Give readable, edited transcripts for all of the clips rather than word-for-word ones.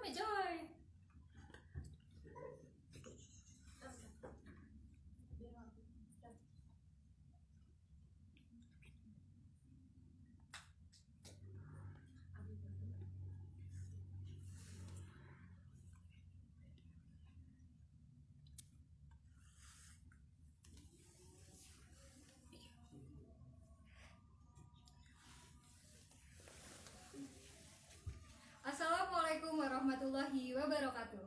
rame coy. Assalamualaikum warahmatullahi wabarakatuh.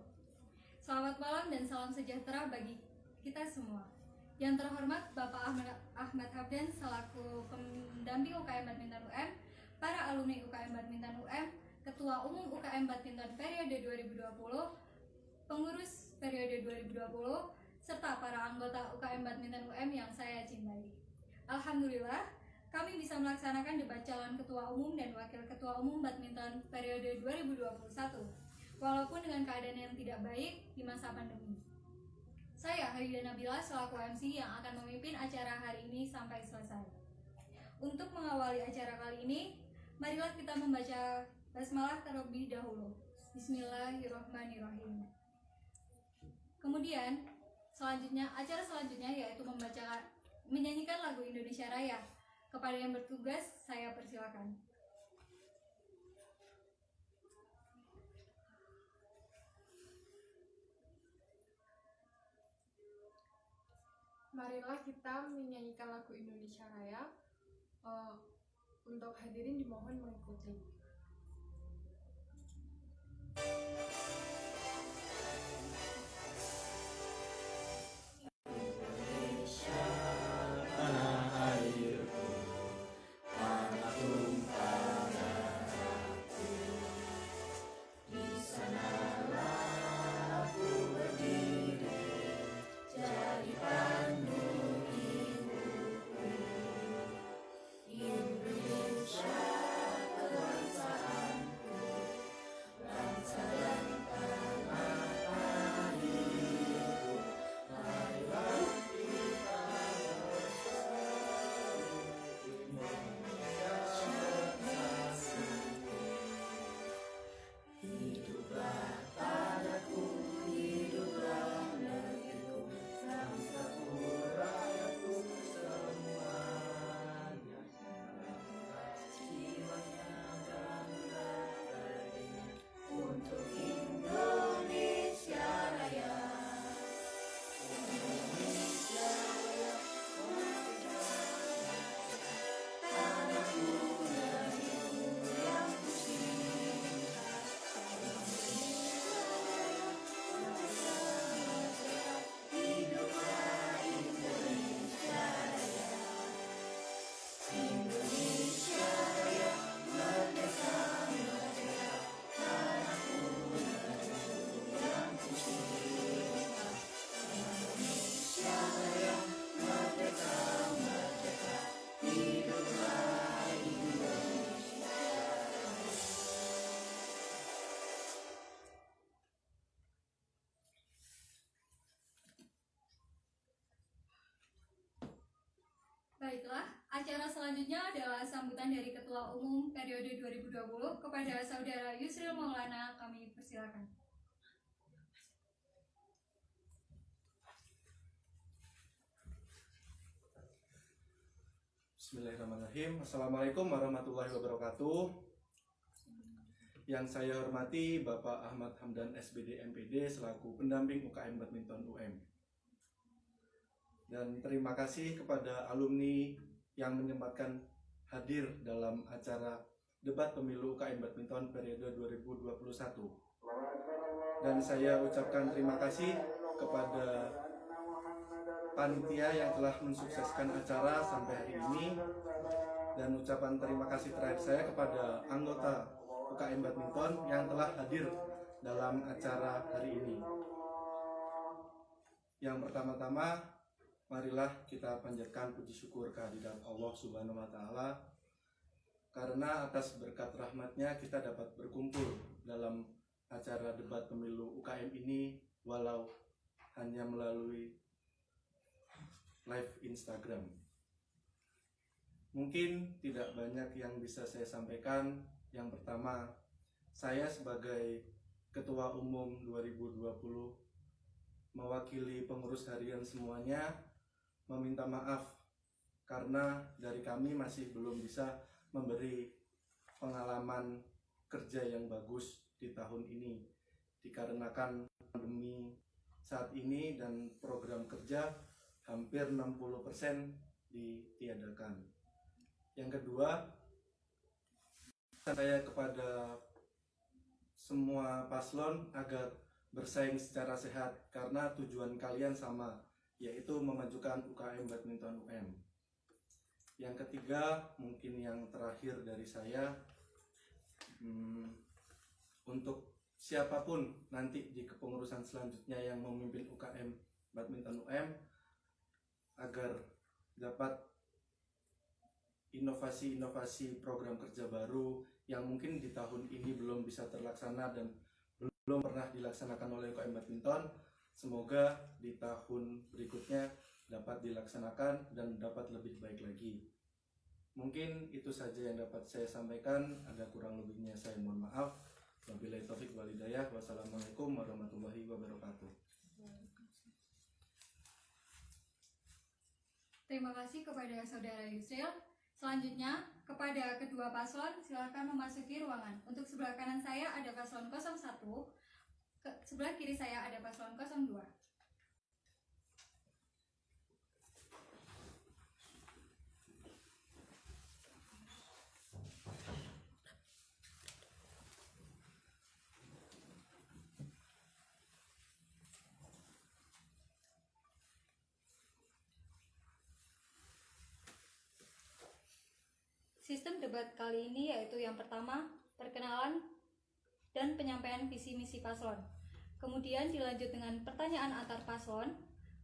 Selamat malam dan salam sejahtera bagi kita semua. Yang terhormat Bapak Ahmad Hamdan selaku pendamping UKM Badminton UM, para alumni UKM Badminton UM, Ketua Umum UKM Badminton periode 2020, pengurus periode 2020, serta para anggota UKM Badminton UM yang saya cintai. Alhamdulillah, kami bisa melaksanakan debat calon Ketua Umum dan Wakil Ketua Umum Badminton periode 2021, walaupun dengan keadaan yang tidak baik di masa pandemi. Saya Harida Nabila selaku MC yang akan memimpin acara hari ini sampai selesai. Untuk mengawali acara kali ini, marilah kita membaca basmalah terlebih dahulu. Bismillahirrahmanirrahim. Kemudian, acara selanjutnya yaitu menyanyikan lagu Indonesia Raya. Kepada yang bertugas, saya persilakan. Marilah kita menyanyikan lagu Indonesia Raya. Untuk hadirin dimohon mengikuti. Baiklah, acara selanjutnya adalah sambutan dari Ketua Umum periode 2020 kepada Saudara Yusril Maulana. Kami persilakan. Bismillahirrahmanirrahim. Assalamualaikum warahmatullahi wabarakatuh. Yang saya hormati Bapak Ahmad Hamdan SBD MPD selaku pendamping UKM Badminton UM. Dan terima kasih kepada alumni yang menyempatkan hadir dalam acara debat pemilu UKM Badminton periode 2021. Dan saya ucapkan terima kasih kepada panitia yang telah mensukseskan acara sampai hari ini. Dan ucapan terima kasih terakhir saya kepada anggota UKM Badminton yang telah hadir dalam acara hari ini. Yang pertama-tama, marilah kita panjatkan puji syukur kehadirat Allah Subhanahu wa Ta'ala, karena atas berkat rahmatnya kita dapat berkumpul dalam acara debat pemilu UKM ini, walau hanya melalui live Instagram. Mungkin tidak banyak yang bisa saya sampaikan. Yang pertama, saya sebagai Ketua Umum 2020 mewakili pengurus harian semuanya meminta maaf karena dari kami masih belum bisa memberi pengalaman kerja yang bagus di tahun ini dikarenakan pandemi saat ini dan program kerja hampir 60% ditiadakan. Yang kedua, saya kepada semua paslon agar bersaing secara sehat karena tujuan kalian sama, yaitu memajukan UKM Badminton UM. Yang ketiga, mungkin yang terakhir dari saya, untuk siapapun nanti di kepengurusan selanjutnya yang memimpin UKM Badminton UM agar dapat inovasi-inovasi program kerja baru yang mungkin di tahun ini belum bisa terlaksana dan belum pernah dilaksanakan oleh UKM Badminton. Semoga di tahun berikutnya dapat dilaksanakan dan dapat lebih baik lagi. Mungkin itu saja yang dapat saya sampaikan. Ada kurang lebihnya saya mohon maaf. Wabillahi taufiq wal hidayah. Wassalamualaikum warahmatullahi wabarakatuh. Terima kasih kepada Saudara Yusril. Selanjutnya, kepada kedua paslon, silakan memasuki ruangan. Untuk sebelah kanan saya ada paslon 01, sebelah kiri saya ada paslon 02. Sistem debat kali ini yaitu yang pertama, perkenalan dan penyampaian visi misi paslon. Kemudian dilanjut dengan pertanyaan antar paslon,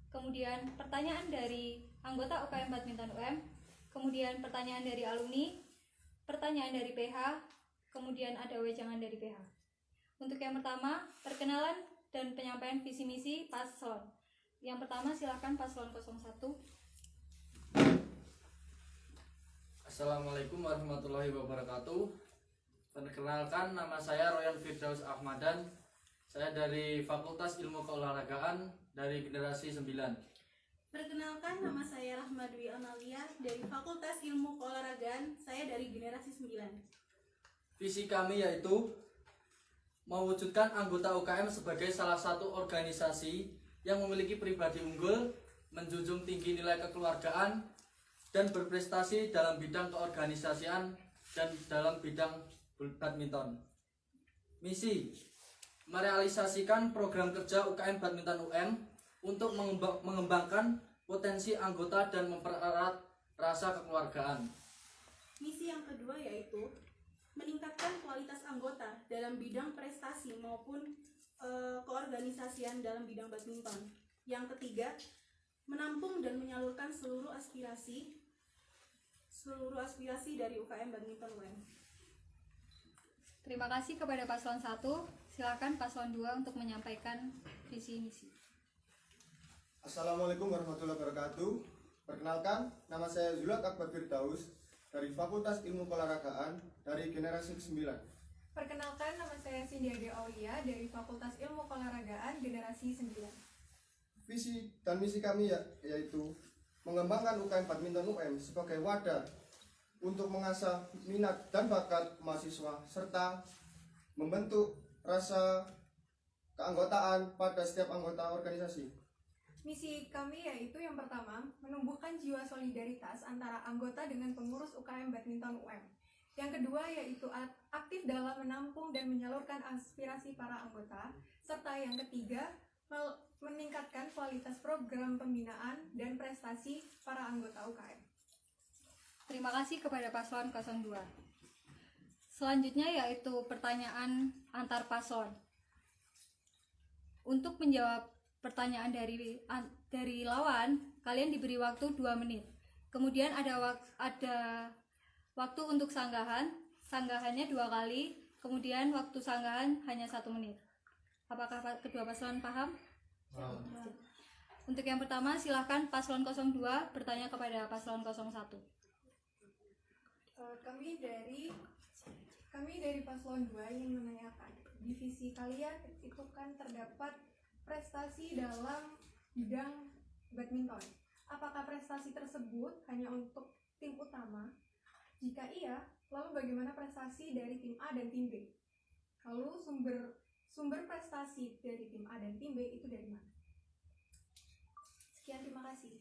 kemudian pertanyaan dari anggota UKM Badminton UM, kemudian pertanyaan dari alumni, pertanyaan dari PH, kemudian ada wejangan dari PH. Untuk yang pertama, perkenalan dan penyampaian visi misi paslon. Yang pertama silakan paslon 01. Assalamualaikum warahmatullahi wabarakatuh. Perkenalkan, nama saya Royan Firdaus Ahmadan. Saya dari Fakultas Ilmu Keolahragaan dari generasi 9. Perkenalkan, nama saya Rahmadwi Amalia dari Fakultas Ilmu Keolahragaan. Saya dari generasi 9. Visi kami yaitu mewujudkan anggota UKM sebagai salah satu organisasi yang memiliki pribadi unggul, menjunjung tinggi nilai kekeluargaan, dan berprestasi dalam bidang keorganisasian dan dalam bidang badminton. Misi: merealisasikan program kerja UKM Badminton UM untuk mengembangkan potensi anggota dan mempererat rasa kekeluargaan. Misi yang kedua yaitu meningkatkan kualitas anggota dalam bidang prestasi maupun keorganisasian dalam bidang badminton. Yang ketiga, menampung dan menyalurkan seluruh aspirasi dari UKM Badminton UM. Terima kasih kepada paslon 1. Silakan paslon 2 untuk menyampaikan visi misi. Assalamualaikum warahmatullahi wabarakatuh. Perkenalkan, nama saya Zulat Akbar Firdaus dari Fakultas Ilmu Keolahragaan dari generasi 9. Perkenalkan, nama saya Sindiade Aulia dari Fakultas Ilmu Keolahragaan generasi 9. Visi dan misi kami yaitu mengembangkan UKM Badminton UM sebagai wadah untuk mengasah minat dan bakat mahasiswa serta membentuk rasa keanggotaan pada setiap anggota organisasi. Misi kami yaitu yang pertama, menumbuhkan jiwa solidaritas antara anggota dengan pengurus UKM Badminton UM. Yang kedua yaitu aktif dalam menampung dan menyalurkan aspirasi para anggota. Serta yang ketiga, meningkatkan kualitas program pembinaan dan prestasi para anggota UKM. Terima kasih kepada paslon 02. Selanjutnya yaitu pertanyaan antar paslon. Untuk menjawab pertanyaan dari lawan, kalian diberi waktu 2 menit. Kemudian ada waktu untuk sanggahan. Sanggahannya 2 kali. Kemudian waktu sanggahan hanya 1 menit. Apakah kedua paslon paham? Untuk yang pertama, silahkan paslon 02 bertanya kepada paslon 01. Kami dari paslon 2 ingin menanyakan, divisi kalian itu kan terdapat prestasi dalam bidang badminton. Apakah prestasi tersebut hanya untuk tim utama? Jika iya, lalu bagaimana prestasi dari tim A dan tim B? Lalu sumber prestasi dari tim A dan tim B itu dari mana? Sekian, terima kasih.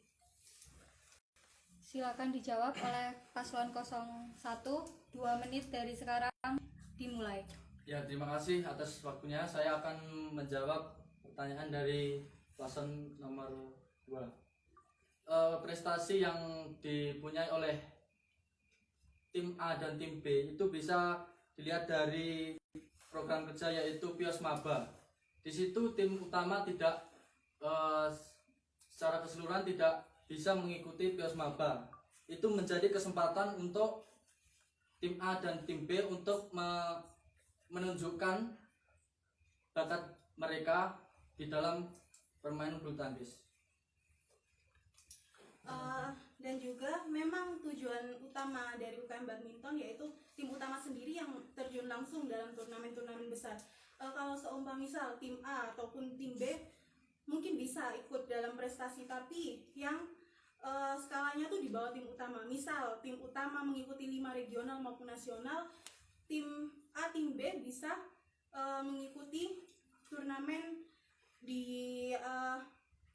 Silakan dijawab oleh paslon 01. 2 menit dari sekarang dimulai. Ya, terima kasih atas waktunya. Saya akan menjawab pertanyaan dari paslon nomor 2. Prestasi yang dipunyai oleh tim A dan tim B itu bisa dilihat dari program kerja, yaitu Pios Maba. Di situ tim utama tidak secara keseluruhan tidak bisa mengikuti Pios Maba. Itu menjadi kesempatan untuk tim A dan tim B untuk menunjukkan bakat mereka di dalam permainan bulu tangkis. Dan juga memang tujuan utama dari UKM Badminton yaitu tim utama sendiri yang terjun langsung dalam turnamen-turnamen besar. Kalau seumpama misal tim A ataupun tim B mungkin bisa ikut dalam prestasi, tapi yang skalanya tuh di bawah tim utama. Misal tim utama mengikuti 5 regional maupun nasional, tim A, tim B bisa mengikuti turnamen di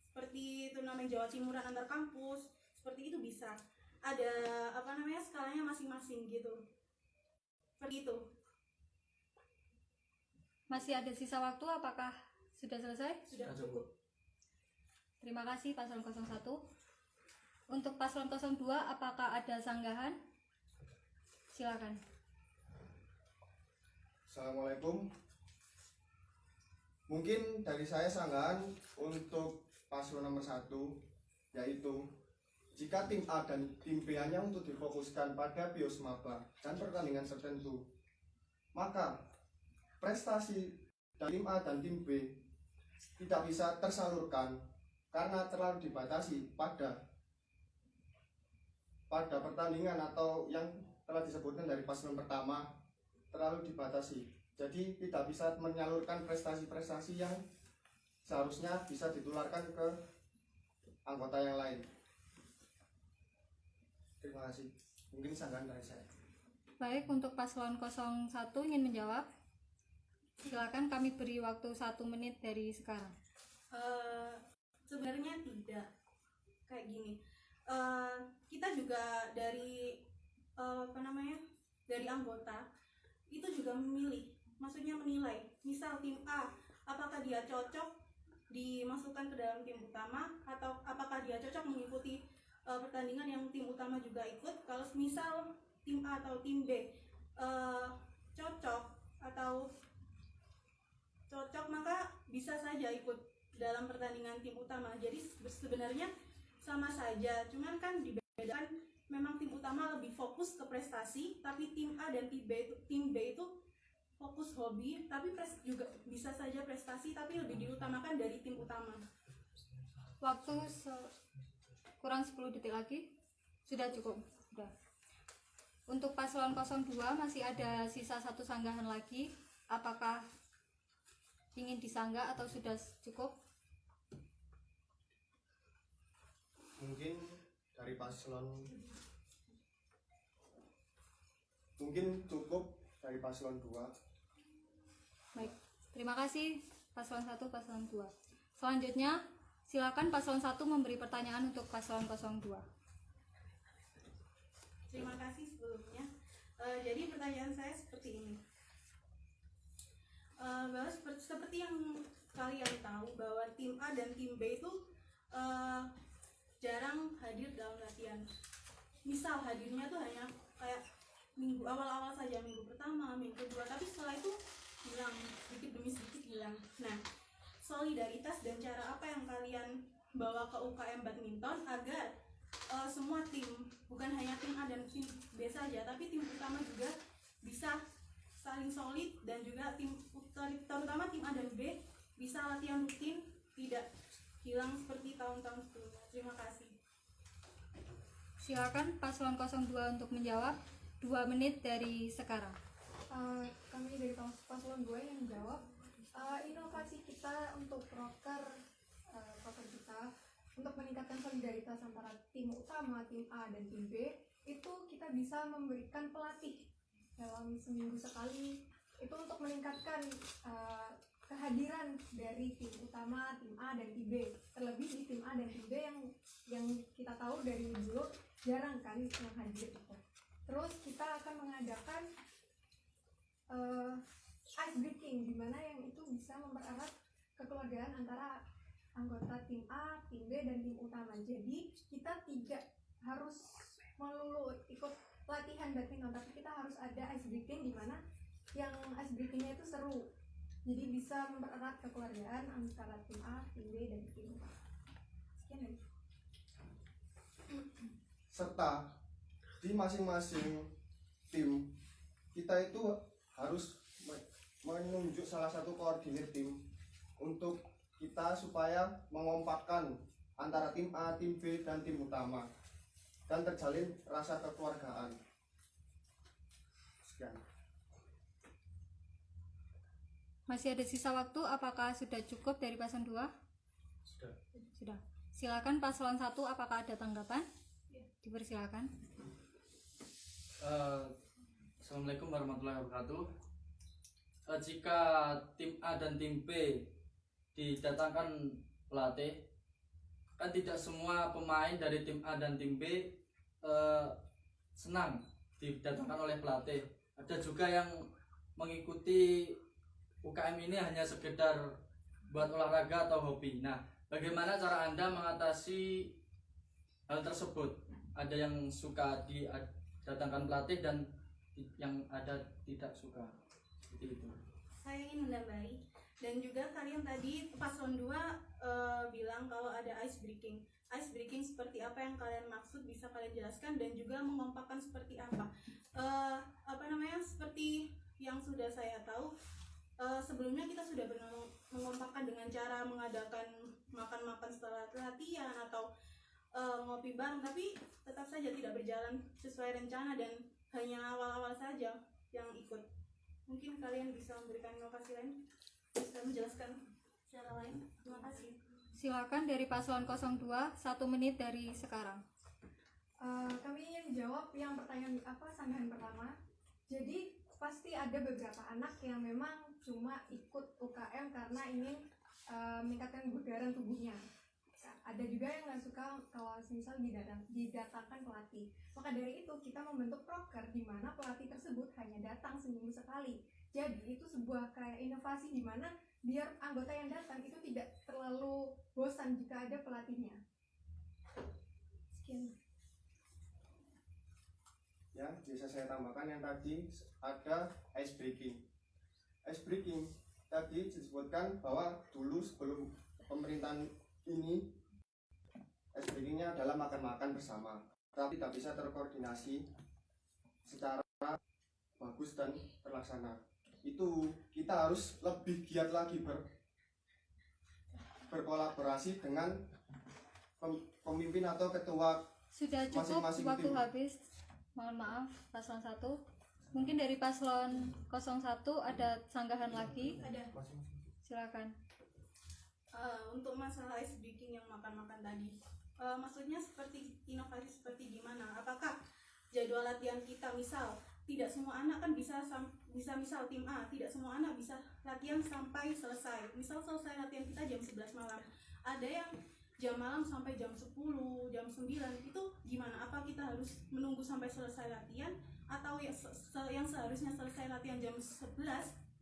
seperti turnamen Jawa Timuran antar kampus, seperti itu bisa. Ada skalanya masing-masing gitu. Seperti itu. Masih ada sisa waktu, apakah sudah selesai? Sudah cukup. Terima kasih paslon 01. Untuk paslon 02, apakah ada sanggahan? Silakan. Assalamualaikum. Mungkin dari saya sanggahan untuk paslon nomor 1, yaitu jika tim A dan tim B hanya untuk difokuskan pada Pios Maba dan pertandingan tertentu, maka prestasi dari tim A dan tim B tidak bisa tersalurkan karena terlalu dibatasi pada pertandingan atau yang telah disebutkan dari paslon pertama, terlalu dibatasi. Jadi tidak bisa menyalurkan prestasi-prestasi yang seharusnya bisa ditularkan ke anggota yang lain. Terima kasih. Mungkin sanggahan dari saya. Baik, untuk paslon 01 ingin menjawab. Silakan, kami beri waktu 1 menit dari sekarang. Sebenarnya tidak kayak gini. Kita juga dari dari anggota itu juga memilih, maksudnya menilai. Misal tim A, apakah dia cocok dimasukkan ke dalam tim utama, atau apakah dia cocok mengikuti pertandingan yang tim utama juga ikut. Kalau misal tim A atau tim B cocok, maka bisa saja ikut dalam pertandingan tim utama. Jadi sebenarnya sama saja, cuman kan dibedakan, memang tim utama lebih fokus ke prestasi, tapi tim A dan tim B itu fokus hobi, tapi juga bisa saja prestasi, tapi lebih diutamakan dari tim utama. Waktu kurang 10 detik lagi. Sudah cukup. Sudah. Untuk paslon 02 masih ada sisa 1 sanggahan lagi. Apakah ingin disanggah atau sudah cukup? Mungkin dari paslon, mungkin cukup dari paslon 2. Baik, terima kasih paslon 1, paslon 2. Selanjutnya, silakan paslon 1 memberi pertanyaan untuk paslon 02. Terima kasih sebelumnya. Jadi pertanyaan saya seperti ini. Bahwa seperti yang kalian tahu bahwa tim A dan tim B itu jarang hadir dalam latihan. Misal hadirnya tuh hanya kayak minggu awal-awal saja, minggu pertama, minggu kedua, tapi setelah itu hilang, sedikit demi sedikit hilang. Nah, solidaritas dan cara apa yang kalian bawa ke UKM Badminton agar semua tim, bukan hanya tim A dan tim B saja, tapi tim utama juga bisa saling solid, dan juga tim terutama tim A dan B bisa latihan rutin, tidak hilang seperti tahun-tahun sebelumnya. Terima kasih. Silakan paslon 02 untuk menjawab. 2 menit dari sekarang. Kami dari paslon 2 yang jawab. Inovasi kita untuk proker kita untuk meningkatkan solidaritas antara tim utama, tim A dan tim B, itu kita bisa memberikan pelatih dalam seminggu sekali, itu untuk meningkatkan kehadiran dari tim utama, tim A dan tim B. Terlebih di tim A dan tim B yang kita tahu dari dulu jarang kan yang hadir itu. Terus kita akan mengadakan ice breaking, di mana yang itu bisa mempererat kekeluargaan antara anggota tim A, tim B, dan tim utama. Jadi kita tidak harus melulu ikut latihan badminton, tapi kita harus ada ice breaking, di mana yang ice breakingnya itu seru. Jadi bisa mempererat kekeluargaan antara tim A, tim B, dan tim A. Sekian dari. Serta di masing-masing tim kita itu harus menunjuk salah satu koordinir tim untuk kita supaya mengompakkan antara tim A, tim B, dan tim utama dan terjalin rasa kekeluargaan. Sekian. Masih ada sisa waktu, apakah sudah cukup dari paslon 2? Sudah. Silakan paslon 1, apakah ada tanggapan? Dipersilakan. Assalamualaikum warahmatullahi wabarakatuh. Jika tim A dan tim B didatangkan pelatih, kan tidak semua pemain dari tim A dan tim B senang didatangkan oleh pelatih. Ada juga yang mengikuti UKM ini hanya sekedar buat olahraga atau hobi. Nah, bagaimana cara Anda mengatasi hal tersebut? Ada yang suka didatangkan pelatih dan yang ada tidak suka. Seperti itu. Saya ingin menambahi, dan juga kalian tadi paslon 2 bilang kalau ada ice breaking. Ice breaking seperti apa yang kalian maksud, bisa kalian jelaskan, dan juga mengompakkan seperti apa? Seperti yang sudah saya tahu, sebelumnya kita sudah pernah mengompakkan dengan cara mengadakan makan-makan setelah latihan atau ngopi bareng, tapi tetap saja tidak berjalan sesuai rencana dan hanya awal-awal saja yang ikut. Mungkin kalian bisa memberikan inovasi lain, bisa menjelaskan secara lain. Terima kasih. Silakan dari paslon 02, 1 menit dari sekarang. Kami ingin jawab yang pertanyaan sanggahan pertama. Jadi pasti ada beberapa anak yang memang cuma ikut UKM karena ingin meningkatkan kebugaran tubuhnya. Ada juga yang nggak suka kalau misal didatangkan pelatih. Maka dari itu kita membentuk proker di mana pelatih tersebut hanya datang seminggu sekali. Jadi itu sebuah kayak inovasi di mana biar anggota yang datang itu tidak terlalu bosan jika ada pelatihnya. Sekian. Ya, bisa saya tambahkan yang tadi ada ice breaking. Ice breaking tadi disebutkan bahwa dulu sebelum pemerintahan ini ice breakingnya adalah makan-makan bersama, tapi tidak bisa terkoordinasi secara bagus dan terlaksana. Itu kita harus lebih giat lagi berkolaborasi dengan pemimpin atau ketua. Sudah cukup, Masing-masing waktu tim. habis. Mohon maaf, paslon 1. Mungkin dari paslon 01 ada sanggahan lagi. Ada. Silakan. Untuk masalah ice breaking yang makan-makan tadi, maksudnya seperti inovasi seperti gimana? Apakah jadwal latihan kita, misal tidak semua anak kan bisa misal tim A, tidak semua anak bisa latihan sampai selesai. Misal selesai latihan kita jam 11 malam, ada yang jam malam sampai jam 10, jam 9, itu gimana? Apa kita harus menunggu sampai selesai latihan, atau yang seharusnya selesai latihan jam 11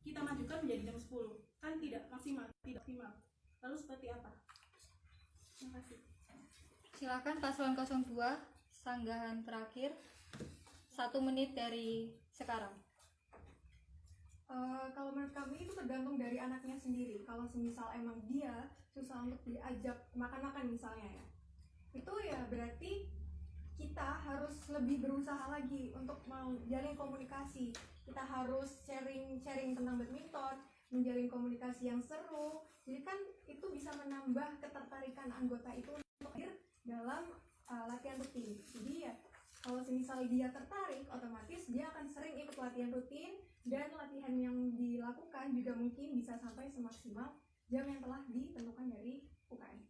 kita majukan menjadi jam 10? Kan tidak maksimal, tidak optimal. Lalu seperti apa? Terima kasih. Silakan paslon 02, sanggahan terakhir. 1 menit dari sekarang. Kalau menurut kami itu tergantung dari anaknya sendiri. Kalau semisal emang dia susah untuk diajak makan-makan misalnya ya, itu ya berarti kita harus lebih berusaha lagi untuk menjalin komunikasi. Kita harus sharing tentang badminton, menjalin komunikasi yang seru. Jadi kan itu bisa menambah ketertarikan anggota itu untuk hadir dalam latihan rutin. Jadi ya Kalau semisal dia tertarik, otomatis dia akan sering ikut latihan rutin, dan latihan yang dilakukan juga mungkin bisa sampai semaksimal jam yang telah ditentukan dari UKM.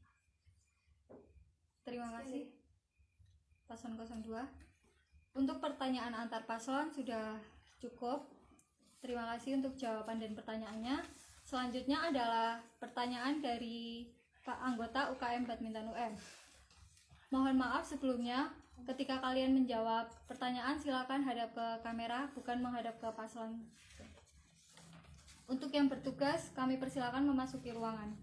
Terima kasih paslon 02. Untuk pertanyaan antar paslon sudah cukup. Terima kasih untuk jawaban dan pertanyaannya. Selanjutnya adalah pertanyaan dari Pak anggota UKM Badminton UM. Mohon maaf sebelumnya, ketika kalian menjawab pertanyaan silakan hadap ke kamera, bukan menghadap ke paslon. Untuk yang bertugas, kami persilakan memasuki ruangan.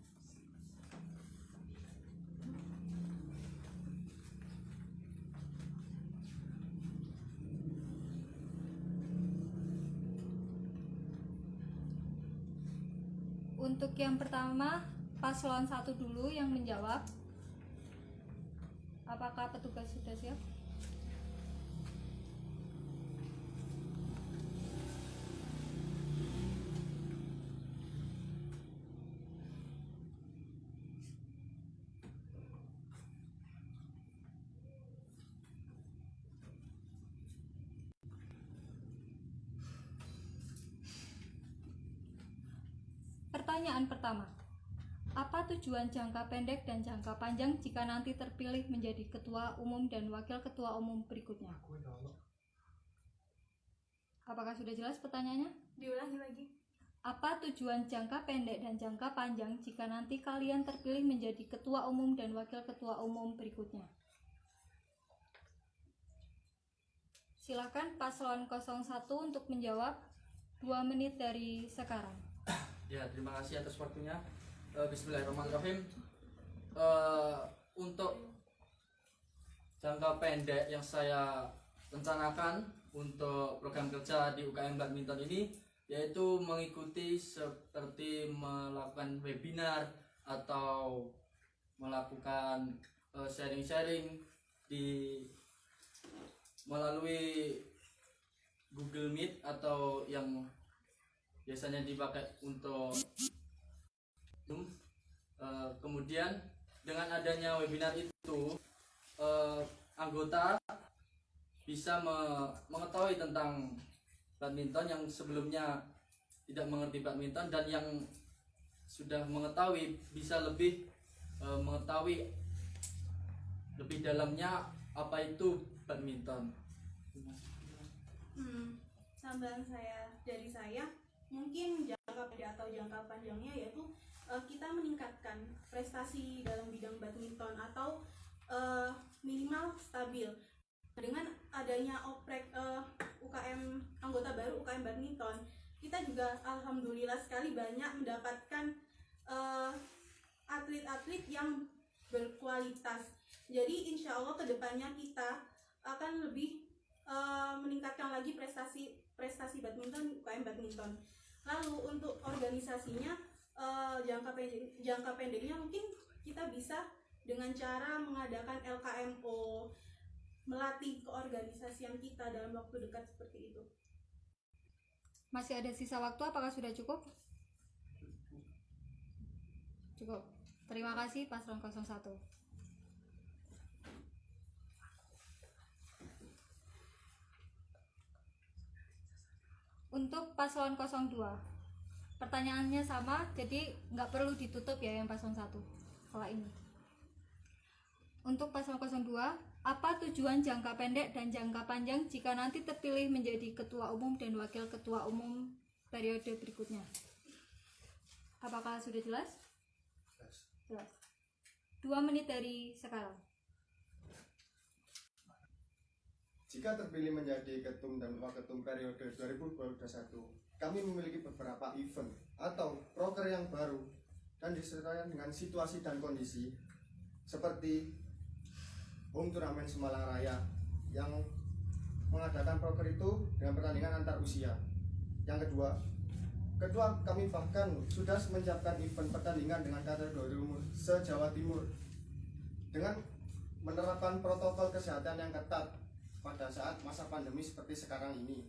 Untuk yang pertama, paslon 1 dulu yang menjawab. Apakah petugas sudah siap? Pertanyaan pertama. Apa tujuan jangka pendek dan jangka panjang jika nanti terpilih menjadi ketua umum dan wakil ketua umum berikutnya? Apakah sudah jelas pertanyaannya? Diulangi lagi. Apa tujuan jangka pendek dan jangka panjang jika nanti kalian terpilih menjadi ketua umum dan wakil ketua umum berikutnya? Silakan paslon 01 untuk menjawab. 2 menit dari sekarang. Ya, terima kasih atas waktunya. Bismillahirrahmanirrahim. Untuk jangka pendek yang saya rencanakan untuk program kerja di UKM Badminton ini, yaitu mengikuti seperti melakukan webinar atau melakukan sharing-sharing di melalui Google Meet atau yang biasanya dipakai untuk Zoom. Kemudian dengan adanya webinar itu, anggota bisa mengetahui tentang badminton yang sebelumnya tidak mengerti badminton, dan yang sudah mengetahui bisa lebih mengetahui lebih dalamnya apa itu badminton. Tambahan dari saya, mungkin jangka pendek atau jangka panjangnya yaitu kita meningkatkan prestasi dalam bidang badminton atau minimal stabil. Dengan adanya oprek UKM anggota baru UKM Badminton, kita juga alhamdulillah sekali banyak mendapatkan atlet-atlet yang berkualitas. Jadi insya Allah kedepannya kita akan lebih meningkatkan lagi prestasi badminton UKM Badminton. Lalu untuk organisasinya, jangka pendeknya mungkin kita bisa dengan cara mengadakan LKMO, melatih keorganisasian kita dalam waktu dekat seperti itu. Masih ada sisa waktu, apakah sudah cukup? Cukup. Terima kasih paslon 01. Untuk paslon 02, pertanyaannya sama, jadi nggak perlu ditutup ya yang paslon 1 setelah ini. Untuk paslon 02, apa tujuan jangka pendek dan jangka panjang jika nanti terpilih menjadi ketua umum dan wakil ketua umum periode berikutnya? Apakah sudah jelas? Jelas. 2 menit dari sekarang. Jika terpilih menjadi ketum dan waketum periode 2021, kami memiliki beberapa event atau proker yang baru dan disesuaikan dengan situasi dan kondisi, seperti Home Turnamen Semalang Raya yang mengadakan proker itu dengan pertandingan antar usia. Yang kedua, kami bahkan sudah menyiapkan event pertandingan dengan kategori umur se-Jawa Timur dengan menerapkan protokol kesehatan yang ketat pada saat masa pandemi seperti sekarang ini.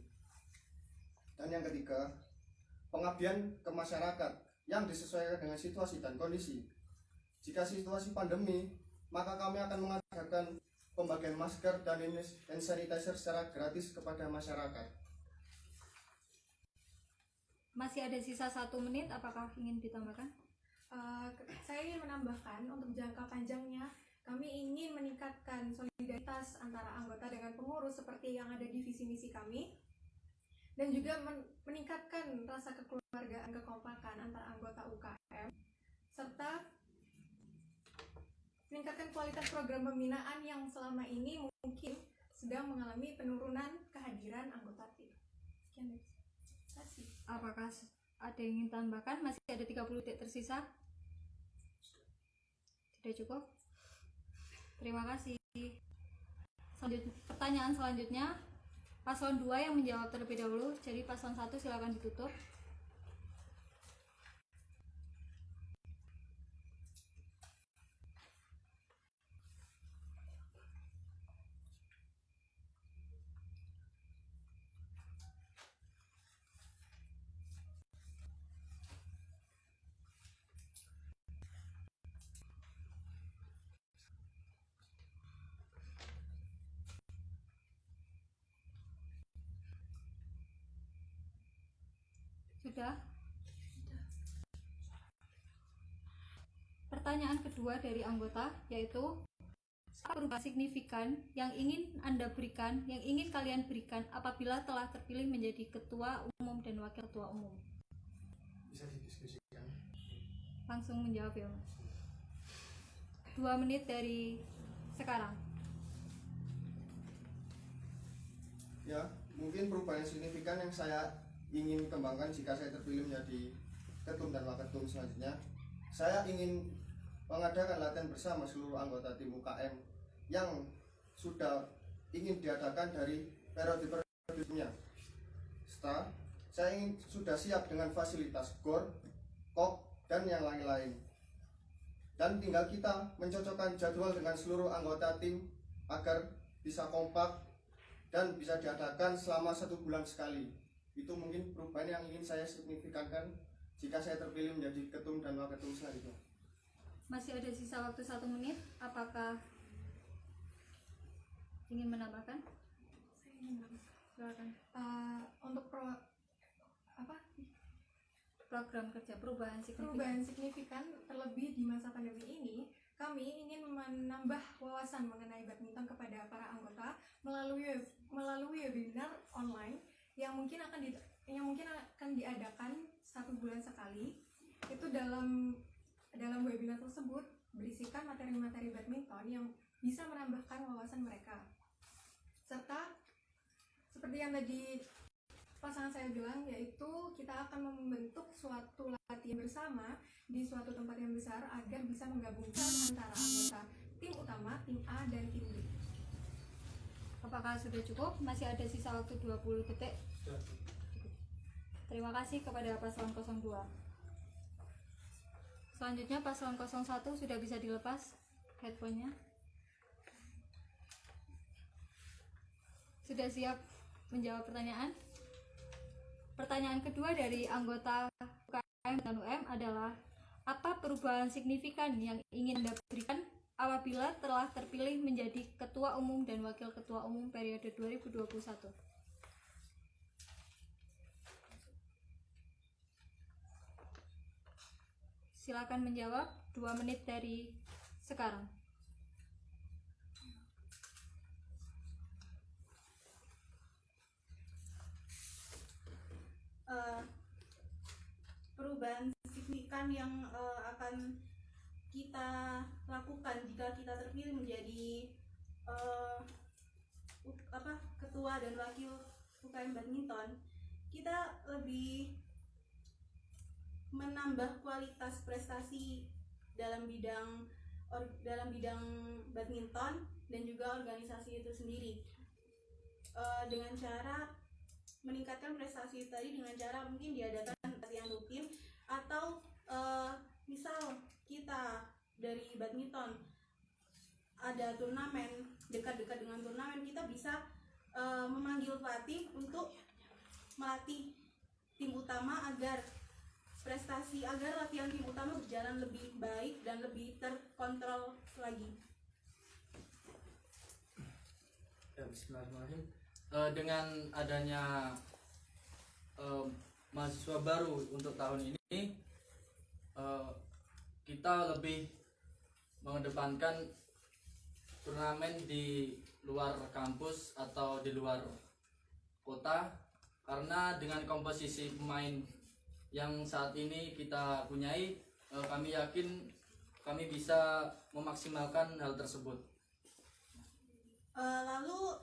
Dan yang ketiga, pengabdian ke masyarakat yang disesuaikan dengan situasi dan kondisi. Jika situasi pandemi, maka kami akan mengadakan pembagian masker dan hand sanitizer secara gratis kepada masyarakat. Masih ada sisa 1 menit, apakah ingin ditambahkan? Saya ingin menambahkan untuk jangka panjangnya kami ingin meningkatkan solidaritas antara anggota dengan pengurus seperti yang ada di visi misi kami, dan juga meningkatkan rasa kekeluargaan, kekompakan antara anggota UKM, serta meningkatkan kualitas program pembinaan yang selama ini mungkin sedang mengalami penurunan kehadiran anggota tim. Sekian dari saya. Terima kasih. Apakah ada yang ingin tambahkan? Masih ada 30 detik tersisa. Sudah cukup? Terima kasih. Pertanyaan selanjutnya, paslon 2 yang menjawab terlebih dahulu. Jadi paslon 1 silakan ditutup. Sudah? Pertanyaan kedua dari anggota yaitu apa perubahan signifikan yang ingin Anda berikan, yang ingin kalian berikan apabila telah terpilih menjadi ketua umum dan wakil ketua umum? Bisa didiskusikan. Langsung menjawab ya, Mas. 2 menit dari sekarang. Ya, mungkin perubahan yang signifikan yang saya ingin kembangkan jika saya terpilih menjadi ketum dan waketum selanjutnya, saya ingin mengadakan latihan bersama seluruh anggota tim UKM yang sudah ingin diadakan dari periode sebelumnya. Setelah saya ingin sudah siap dengan fasilitas GOR, KOK, dan yang lain-lain. Dan tinggal kita mencocokkan jadwal dengan seluruh anggota tim agar bisa kompak dan bisa diadakan selama 1 bulan sekali. Itu mungkin perubahan yang ingin saya signifikankan jika saya terpilih menjadi ketum dan waketum selanjutnya. Masih ada sisa waktu 1 menit. Apakah ingin menambahkan? Saya ingin menambahkan. Silakan. Untuk Program kerja perubahan signifikan. perubahan signifikan terlebih di masa pandemi ini, kami ingin menambah wawasan mengenai badminton kepada para anggota melalui webinar online yang mungkin akan diadakan 1 bulan sekali. Itu dalam webinar tersebut berisikan materi-materi badminton yang bisa menambahkan wawasan mereka. Serta seperti yang tadi pasangan saya bilang, yaitu kita akan membentuk suatu latihan bersama di suatu tempat yang besar agar bisa menggabungkan antara anggota tim utama, tim A dan tim B. Apakah sudah cukup? Masih ada sisa waktu 20 detik. Terima kasih kepada paslon 02. Selanjutnya paslon 01 sudah bisa dilepas headphone-nya. Sudah siap menjawab pertanyaan? Pertanyaan kedua dari anggota UKM dan UM adalah apa perubahan signifikan yang ingin Anda berikan apabila telah terpilih menjadi ketua umum dan wakil ketua umum periode 2021? Silakan menjawab, 2 menit dari sekarang. Perubahan signifikan yang akan kita lakukan jika kita terpilih menjadi ketua dan wakil UKM badminton, kita lebih menambah kualitas prestasi dalam bidang badminton dan juga organisasi itu sendiri, dengan cara meningkatkan prestasi tadi dengan cara mungkin diadakan latihan rutin atau misal kita dari badminton ada turnamen, dekat-dekat dengan turnamen, kita bisa memanggil pelatih untuk melatih tim utama agar latihan tim utama berjalan lebih baik dan lebih terkontrol lagi. Ya, bismillahirrahmanirrahim. Dengan adanya mahasiswa baru untuk tahun ini, kita lebih mengedepankan turnamen di luar kampus atau di luar kota, karena dengan komposisi pemain yang saat ini kita punyai, kami yakin kami bisa memaksimalkan hal tersebut. Lalu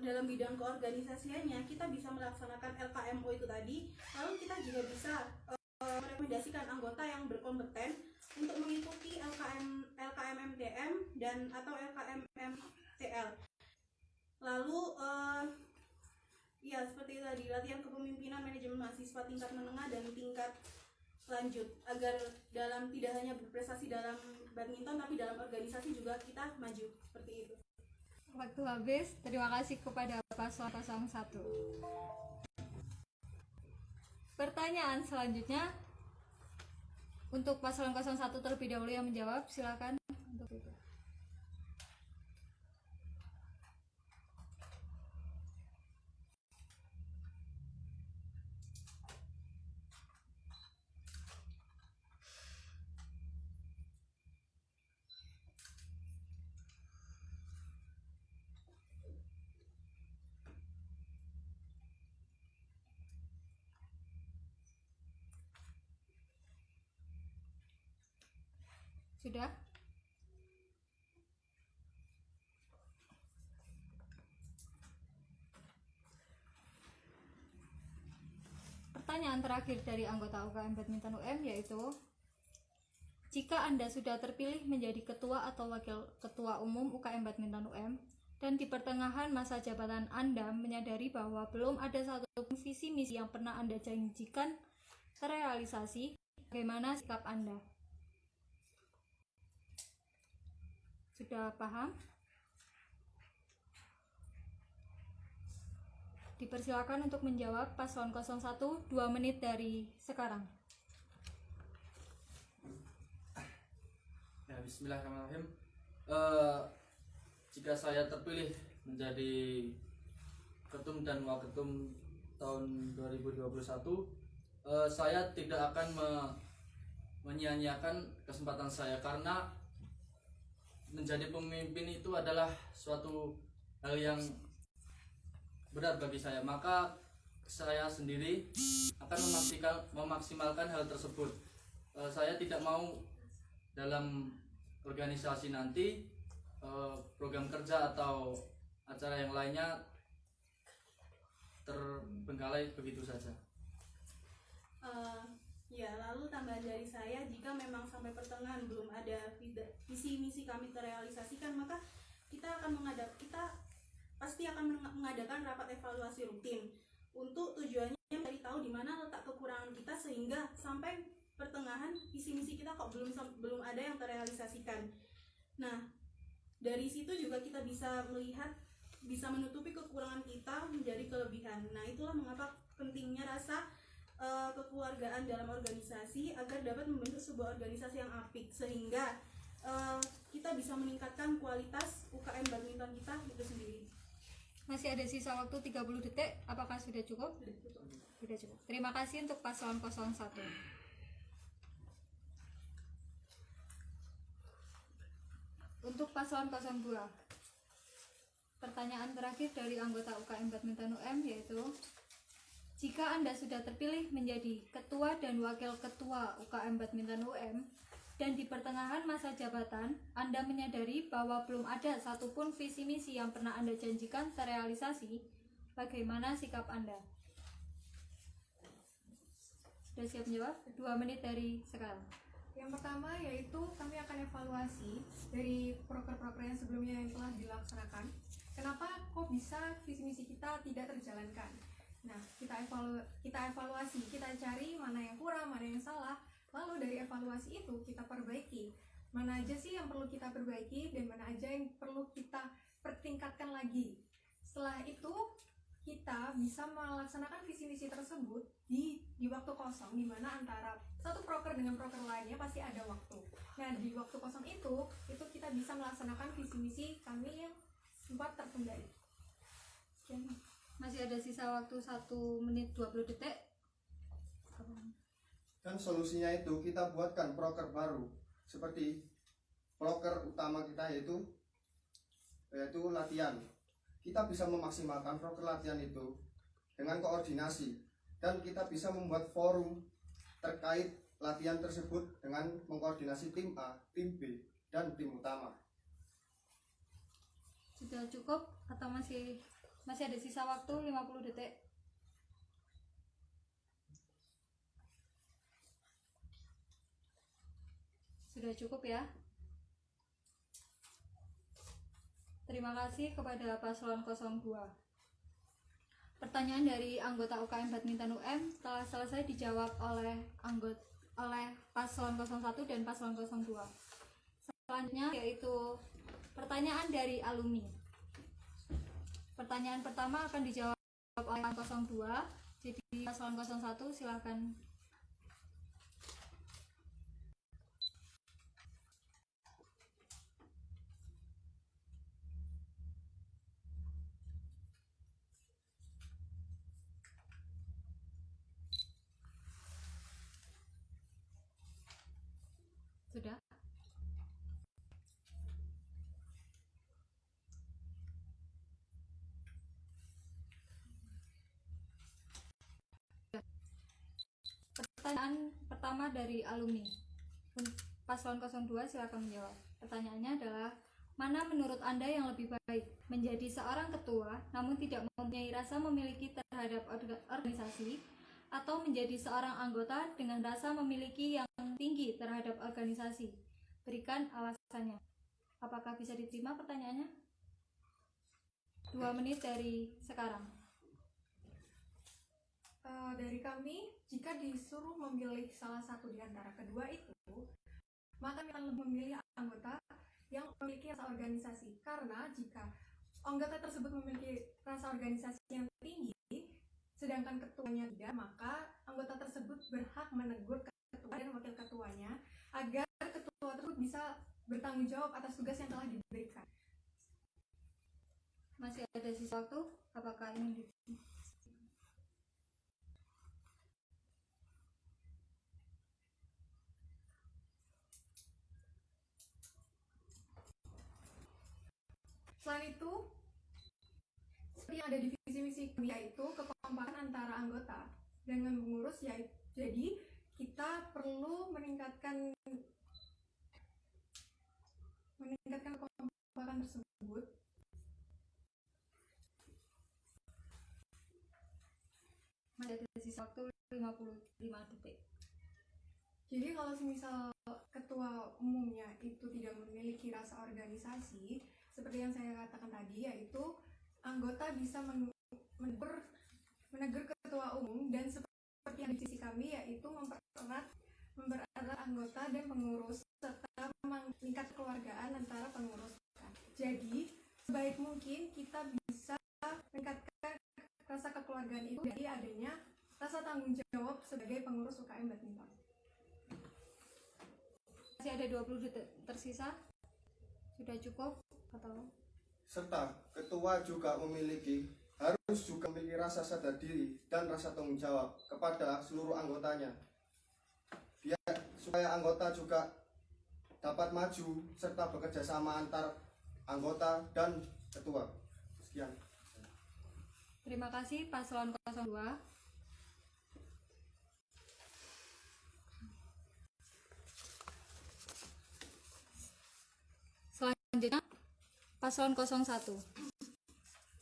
dalam bidang keorganisasiannya kita bisa melaksanakan LKMO itu tadi. Lalu kita juga bisa merekomendasikan anggota yang berkompeten untuk mengikuti LKMMTM dan atau LKMMTL. Lalu ya seperti itu tadi, latihan kepemimpinan manajemen mahasiswa tingkat menengah dan tingkat lanjut, agar dalam tidak hanya berprestasi dalam badminton tapi dalam organisasi juga kita maju, seperti itu. Waktu habis. Terima kasih kepada paslon 01. Pertanyaan selanjutnya untuk paslon 01 terlebih dahulu yang menjawab, silakan untuk itu. Sudah? Pertanyaan terakhir dari anggota UKM Badminton UM yaitu, jika Anda sudah terpilih menjadi ketua atau wakil ketua umum UKM Badminton UM dan di pertengahan masa jabatan Anda menyadari bahwa belum ada satu visi misi yang pernah Anda janjikan terrealisasi, bagaimana sikap Anda? Sudah paham? Dipersilakan untuk menjawab paslon 01 2 menit dari sekarang. Ya, bismillahirrahmanirrahim. Jika saya terpilih menjadi ketum dan waketum tahun 2021, saya tidak akan menyia-nyiakan kesempatan saya, karena menjadi pemimpin itu adalah suatu hal yang benar bagi saya. Maka saya sendiri akan memaksimalkan hal tersebut. Saya tidak mau dalam organisasi nanti program kerja atau acara yang lainnya terbengkalai begitu saja. Ya, lalu tambahan dari saya, jika memang sampai pertengahan belum ada visi misi kami terrealisasikan, maka kita pasti akan mengadakan rapat evaluasi rutin untuk tujuannya mencari tahu di mana letak kekurangan kita, sehingga sampai pertengahan visi misi kita kok belum ada yang terrealisasikan. Nah, dari situ juga kita bisa melihat, bisa menutupi kekurangan kita menjadi kelebihan. Nah, itulah mengapa pentingnya rasa kekeluargaan dalam organisasi, agar dapat membentuk sebuah organisasi yang apik, sehingga kita bisa meningkatkan kualitas UKM badminton kita itu sendiri. Masih ada sisa waktu 30 detik, apakah sudah cukup? Sudah cukup. Terima kasih untuk paslon 01. Untuk paslon 02, pertanyaan terakhir dari anggota UKM Badminton UM yaitu, jika Anda sudah terpilih menjadi ketua dan wakil ketua UKM Badminton UM dan di pertengahan masa jabatan Anda menyadari bahwa belum ada satupun visi misi yang pernah Anda janjikan terrealisasi, bagaimana sikap Anda? Sudah siap menjawab? 2 menit dari sekarang. Yang pertama yaitu kami akan evaluasi dari proker-proker yang sebelumnya yang telah dilaksanakan. Kenapa kok bisa visi misi kita tidak terjalankan? Nah, kita evaluasi, kita cari mana yang kurang, mana yang salah. Lalu dari evaluasi itu kita perbaiki. Mana aja sih yang perlu kita perbaiki dan mana aja yang perlu kita pertingkatkan lagi. Setelah itu kita bisa melaksanakan visi misi tersebut di waktu kosong, di mana antara satu proker dengan proker lainnya pasti ada waktu. Nah, di waktu kosong itu kita bisa melaksanakan visi misi kami yang sempat tertunda. Sekian. Masih ada sisa waktu 1 menit 20 detik. Dan solusinya itu kita buatkan proker baru seperti proker utama kita yaitu latihan. Kita bisa memaksimalkan proker latihan itu dengan koordinasi, dan kita bisa membuat forum terkait latihan tersebut dengan mengkoordinasi tim A, tim B, dan tim utama. Sudah cukup atau masih ada sisa waktu 50 detik? Sudah cukup ya. Terima kasih kepada paslon 02. Pertanyaan dari anggota UKM Badminton UM telah selesai dijawab oleh paslon 01 dan paslon 02. Selanjutnya yaitu pertanyaan dari alumni. Pertanyaan pertama akan dijawab oleh paslon 02. Jadi paslon 01 silakan. Sudah? Pertanyaan pertama dari alumni. Paslon 02 silakan menjawab. Pertanyaannya adalah, mana menurut Anda yang lebih baik? Menjadi seorang ketua namun tidak mempunyai rasa memiliki terhadap organisasi, atau menjadi seorang anggota dengan rasa memiliki yang tinggi terhadap organisasi? Berikan alasannya. Apakah bisa diterima pertanyaannya? 2 menit dari sekarang. Dari kami, jika disuruh memilih salah satu di antara kedua itu, maka kita akan memilih anggota yang memiliki rasa organisasi. Karena jika anggota tersebut memiliki rasa organisasi yang tinggi, sedangkan ketuanya tidak, maka anggota tersebut berhak menegur ketua dan wakil ketuanya agar ketua tersebut bisa bertanggung jawab atas tugas yang telah diberikan. Masih ada sisa waktu? Apakah ini Selain itu, seperti yang ada di visi misi kami, yaitu kekompakan antara anggota dengan pengurus, yaitu jadi kita perlu meningkatkan kekompakan tersebut. masih ada sisa waktu 55 detik? Jadi kalau semisal ketua umumnya itu tidak memiliki rasa organisasi, seperti yang saya katakan tadi, yaitu anggota bisa menegur ketua umum, dan seperti yang di sisi kami, yaitu mempererat anggota dan pengurus serta meningkat kekeluargaan antara pengurus. Jadi sebaik mungkin kita bisa meningkatkan rasa kekeluargaan itu dari adanya rasa tanggung jawab sebagai pengurus UKM Badminton. Masih ada 20 detik tersisa? Sudah cukup atau? Serta ketua juga harus juga memiliki rasa sadar diri dan rasa tanggung jawab kepada seluruh anggotanya, supaya anggota juga dapat maju serta bekerja sama antar anggota dan ketua. Sekian. Terima kasih paslon 02. Selanjutnya paslon 01.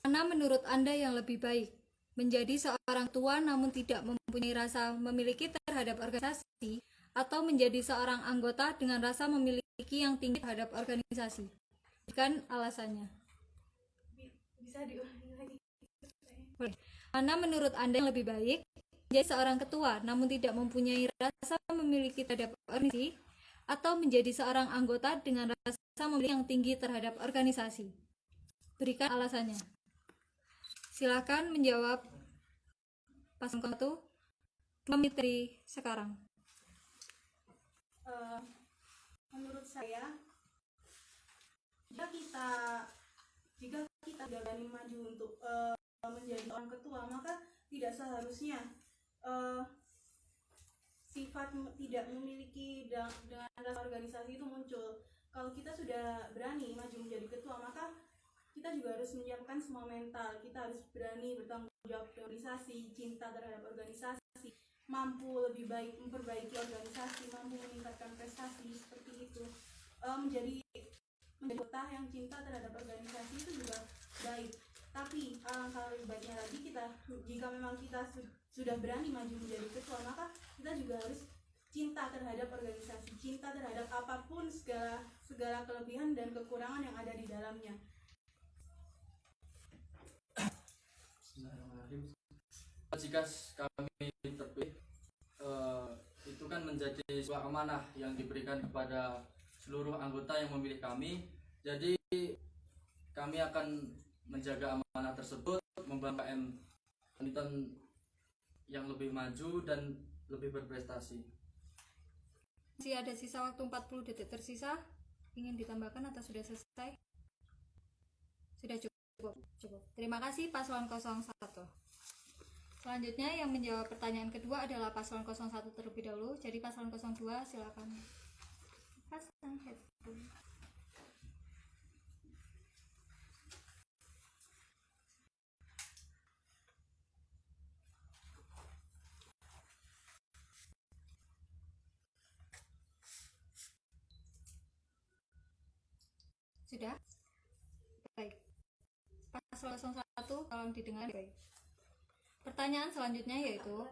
Mana menurut Anda yang lebih baik? Menjadi seorang tua namun tidak mempunyai rasa memiliki terhadap organisasi, atau menjadi seorang anggota dengan rasa memiliki yang tinggi terhadap organisasi? Berikan alasannya. Bisa diulangi lagi? Boleh. Mana menurut Anda yang lebih baik? Menjadi seorang ketua namun tidak mempunyai rasa memiliki terhadap organisasi, atau menjadi seorang anggota dengan rasa memiliki yang tinggi terhadap organisasi? Berikan alasannya. Silakan menjawab paslon 1. 2 menit dari sekarang. Menurut saya, jika kita sudah berani maju untuk menjadi orang ketua, maka tidak seharusnya sifat tidak memiliki dengan rasa organisasi itu muncul. Kalau kita sudah berani maju menjadi ketua, maka kita juga harus menyiapkan semua mental. Kita harus berani bertanggung jawab di organisasi, cinta terhadap organisasi, mampu lebih baik memperbaiki organisasi, mampu meningkatkan prestasi, seperti itu. Menjadi anggota yang cinta terhadap organisasi itu juga baik. Tapi alangkah lebih baiknya lagi jika memang kita sudah berani maju menjadi ketua, maka kita juga harus cinta terhadap organisasi, cinta terhadap apapun segala kelebihan dan kekurangan yang ada di dalamnya. Jika kami terpilih, itu kan menjadi sebuah amanah yang diberikan kepada seluruh anggota yang memilih kami. Jadi kami akan menjaga amanah tersebut, membangun UKM Badminton yang lebih maju dan lebih berprestasi. Masih ada sisa waktu 40 detik tersisa. Ingin ditambahkan atau sudah selesai? Sudah cukup. Terima kasih paslon 01. Selanjutnya yang menjawab pertanyaan kedua adalah paslon 01 terlebih dahulu. Jadi paslon 02 silakan pasang headphone. Sudah? Baik. Paslon 01 tolong didengar baik. Pertanyaan selanjutnya yaitu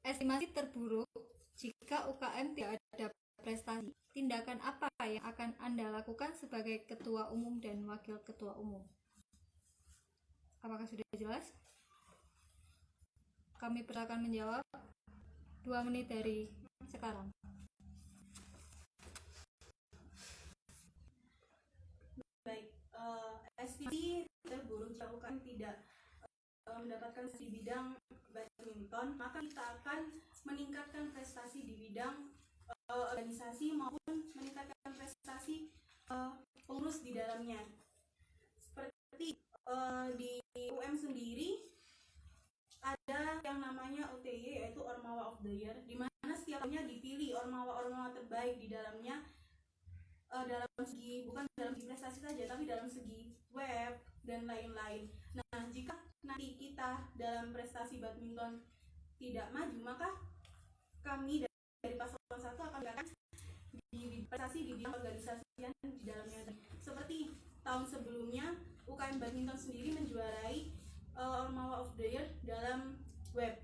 estimasi terburuk jika UKM tidak ada prestasi. Tindakan apa yang akan Anda lakukan sebagai ketua umum dan wakil ketua umum? Apakah sudah jelas? Kami persilakan menjawab 2 menit dari sekarang. Baik, estimasi terburuk jika UKM tidak mendapatkan di bidang badminton, maka kita akan meningkatkan prestasi di bidang organisasi maupun meningkatkan prestasi pengurus di dalamnya. Seperti di UM sendiri ada yang namanya OTY, yaitu Ormawa of the Year, di mana setiap tahunnya dipilih ormawa-ormawa terbaik di dalamnya, dalam segi bukan dalam segi prestasi saja, tapi dalam segi web dan lain-lain. Nah, jika nanti kita dalam prestasi badminton tidak maju, maka kami dari paslon 1 akan mengatakan di prestasi di bidang organisasian di dalamnya. Seperti tahun sebelumnya, UKM Badminton sendiri menjuarai Ormawa of the Year dalam web.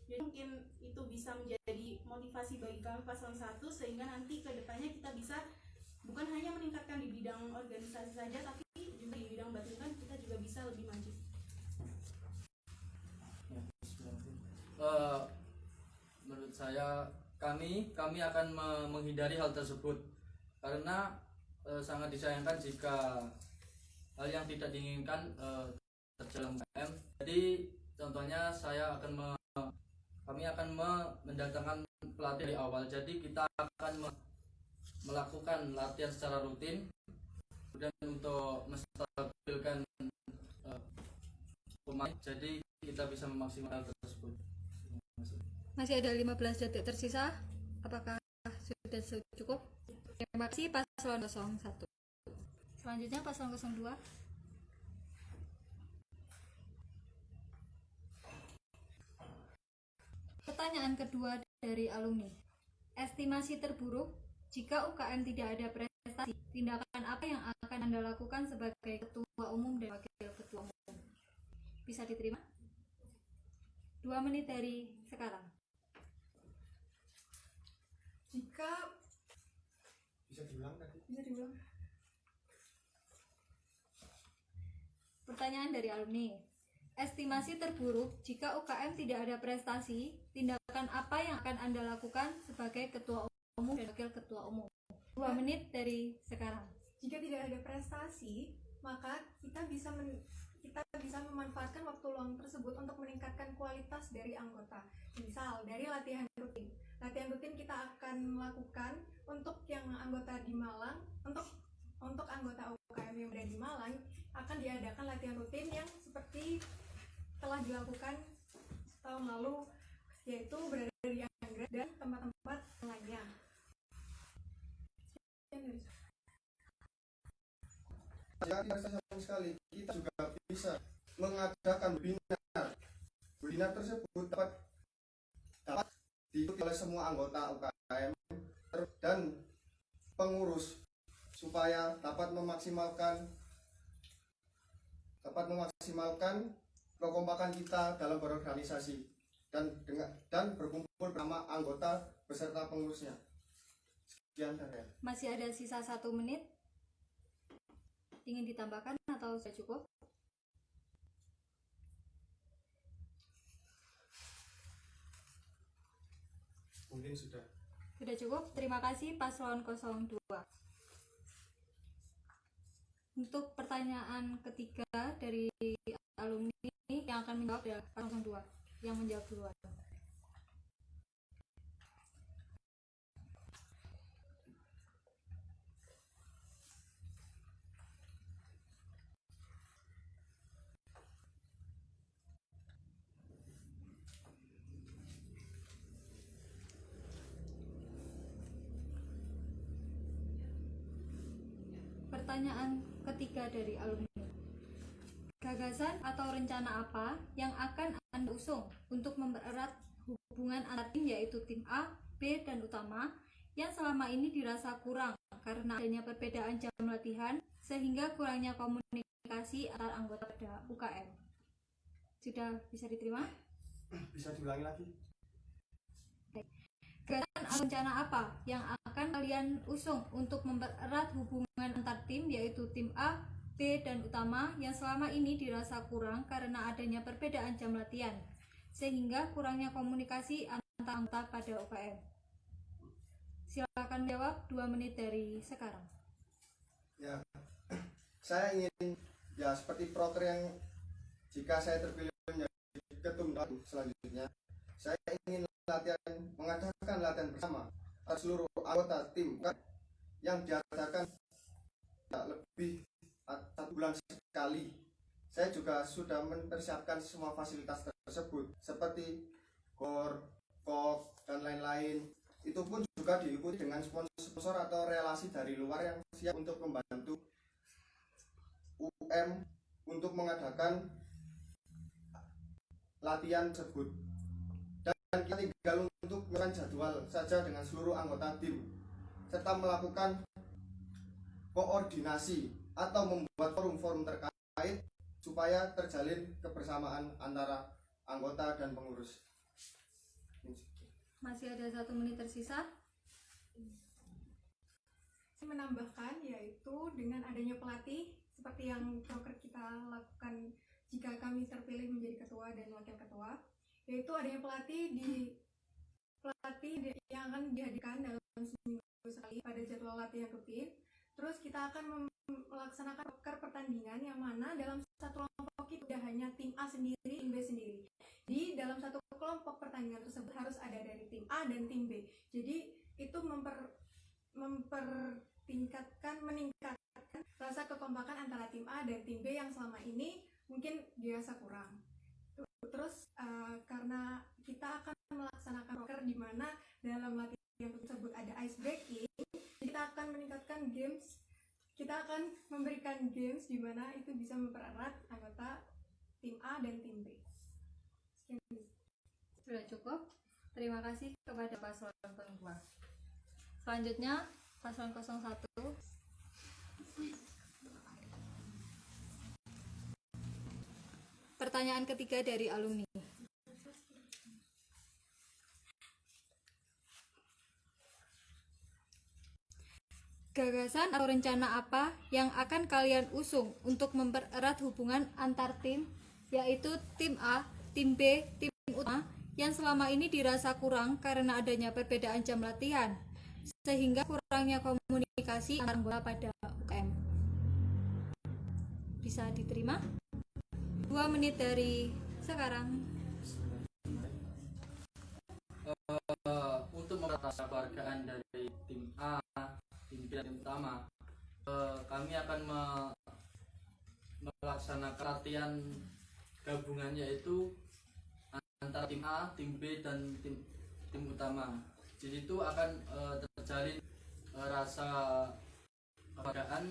Jadi mungkin itu bisa menjadi motivasi bagi kami paslon 1, sehingga nanti ke depannya kita bisa bukan hanya meningkatkan di bidang organisasi saja, tapi juga di bidang badminton kita juga bisa lebih maju. Menurut saya kami akan menghindari hal tersebut, karena sangat disayangkan jika hal yang tidak diinginkan terjadi dalam UKM. Jadi contohnya kami akan mendatangkan pelatih dari awal. Jadi kita akan melakukan latihan secara rutin, kemudian untuk menstabilkan pemain, jadi kita bisa memaksimalkan tersebut. Masih ada 15 detik tersisa. Apakah sudah cukup? Terima kasih paslon 01. Selanjutnya paslon 02. Pertanyaan kedua dari alumni. Estimasi terburuk jika UKM tidak ada prestasi. Tindakan apa yang akan Anda lakukan sebagai ketua umum dan wakil ketua umum? Bisa diterima? 2 menit dari sekarang. Jika Bisa diulang tadi? bisa diulang. Pertanyaan dari alumni. Estimasi terburuk jika UKM tidak ada prestasi, tindakan apa yang akan Anda lakukan sebagai ketua umum dan wakil ketua umum? 2 menit dari sekarang. Jika tidak ada prestasi, maka kita bisa memanfaatkan waktu luang tersebut untuk meningkatkan kualitas dari anggota. Misal dari latihan rutin. Latihan rutin kita akan lakukan untuk yang anggota di Malang, untuk anggota UKM UKM yang berada di Malang akan diadakan latihan rutin yang seperti telah dilakukan tahun lalu, yaitu berada di Anggrek dan tempat-tempat lainnya. Ya, sayang sekali kita juga bisa mengadakan webinar tersebut dapat diikuti oleh semua anggota UKM dan pengurus supaya dapat memaksimalkan kekompakan kita dalam berorganisasi dan berkumpul bersama anggota beserta pengurusnya. Sekian dari saya. Masih ada sisa 1 menit. Ingin ditambahkan atau sudah cukup? Mungkin sudah. Sudah cukup. Terima kasih paslon 02. Untuk pertanyaan ketiga dari alumni yang akan menjawab adalah paslon 02 yang menjawab duluan. Pertanyaan ketiga dari alumni. Gagasan atau rencana apa yang akan Anda usung untuk mempererat hubungan antar tim, yaitu tim A, B, dan utama, yang selama ini dirasa kurang karena adanya perbedaan jam latihan sehingga kurangnya komunikasi antar anggota pada UKM? Sudah bisa diterima? Bisa diulangi lagi? Gagasan atau rencana apa yang akan kalian usung untuk mempererat hubungan antar tim, yaitu tim A, B, dan utama, yang selama ini dirasa kurang karena adanya perbedaan jam latihan sehingga kurangnya komunikasi antar anggota pada UKM? Silakan jawab 2 menit dari sekarang. Ya, saya ingin ya seperti proker yang jika saya terpilih menjadi ketum selanjutnya, saya ingin mengadakan latihan bersama atas seluruh anggota tim yang diadakan lebih 1 bulan sekali. Saya juga sudah mempersiapkan semua fasilitas tersebut seperti GOR, KOK, dan lain-lain. Itu pun juga diikuti dengan sponsor atau relasi dari luar yang siap untuk membantu UM untuk mengadakan latihan tersebut. Dan kita tinggal untuk melakukan jadwal saja dengan seluruh anggota tim serta melakukan koordinasi atau membuat forum-forum terkait supaya terjalin kebersamaan antara anggota dan pengurus. Masih ada 1 menit tersisa. Saya menambahkan yaitu dengan adanya pelatih seperti yang proker kita lakukan jika kami terpilih menjadi ketua dan wakil ketua, yaitu adanya pelatih yang akan dihadirkan dalam seminggu sekali pada jadwal latihan rutin. Terus kita akan melaksanakan proker pertandingan yang mana dalam satu kelompok itu tidak hanya tim A sendiri, tim B sendiri. Di dalam satu kelompok pertandingan tersebut harus ada dari tim A dan tim B. Jadi itu meningkatkan rasa kekompakan antara tim A dan tim B yang selama ini mungkin dirasa kurang. Terus karena kita akan melaksanakan proker di mana dalam latihan tersebut ada ice breaking, kita akan meningkatkan games, kita akan memberikan games di mana itu bisa mempererat anggota tim A dan tim B. Sudah cukup. Terima kasih kepada paslon 2. Selanjutnya paslon 01. Pertanyaan ketiga dari alumni. Gagasan atau rencana apa yang akan kalian usung untuk mempererat hubungan antar tim, yaitu tim A, tim B, tim utama, yang selama ini dirasa kurang karena adanya perbedaan jam latihan sehingga kurangnya komunikasi antar anggota pada UKM? Bisa diterima? 2 menit dari sekarang. Untuk mempertahankan kekeluargaan dari tim A, tim B, dan tim utama, kami akan melaksanakan latihan gabungan, yaitu antara tim A, tim B, dan tim utama. Di situ akan terjalin rasa kekeluargaan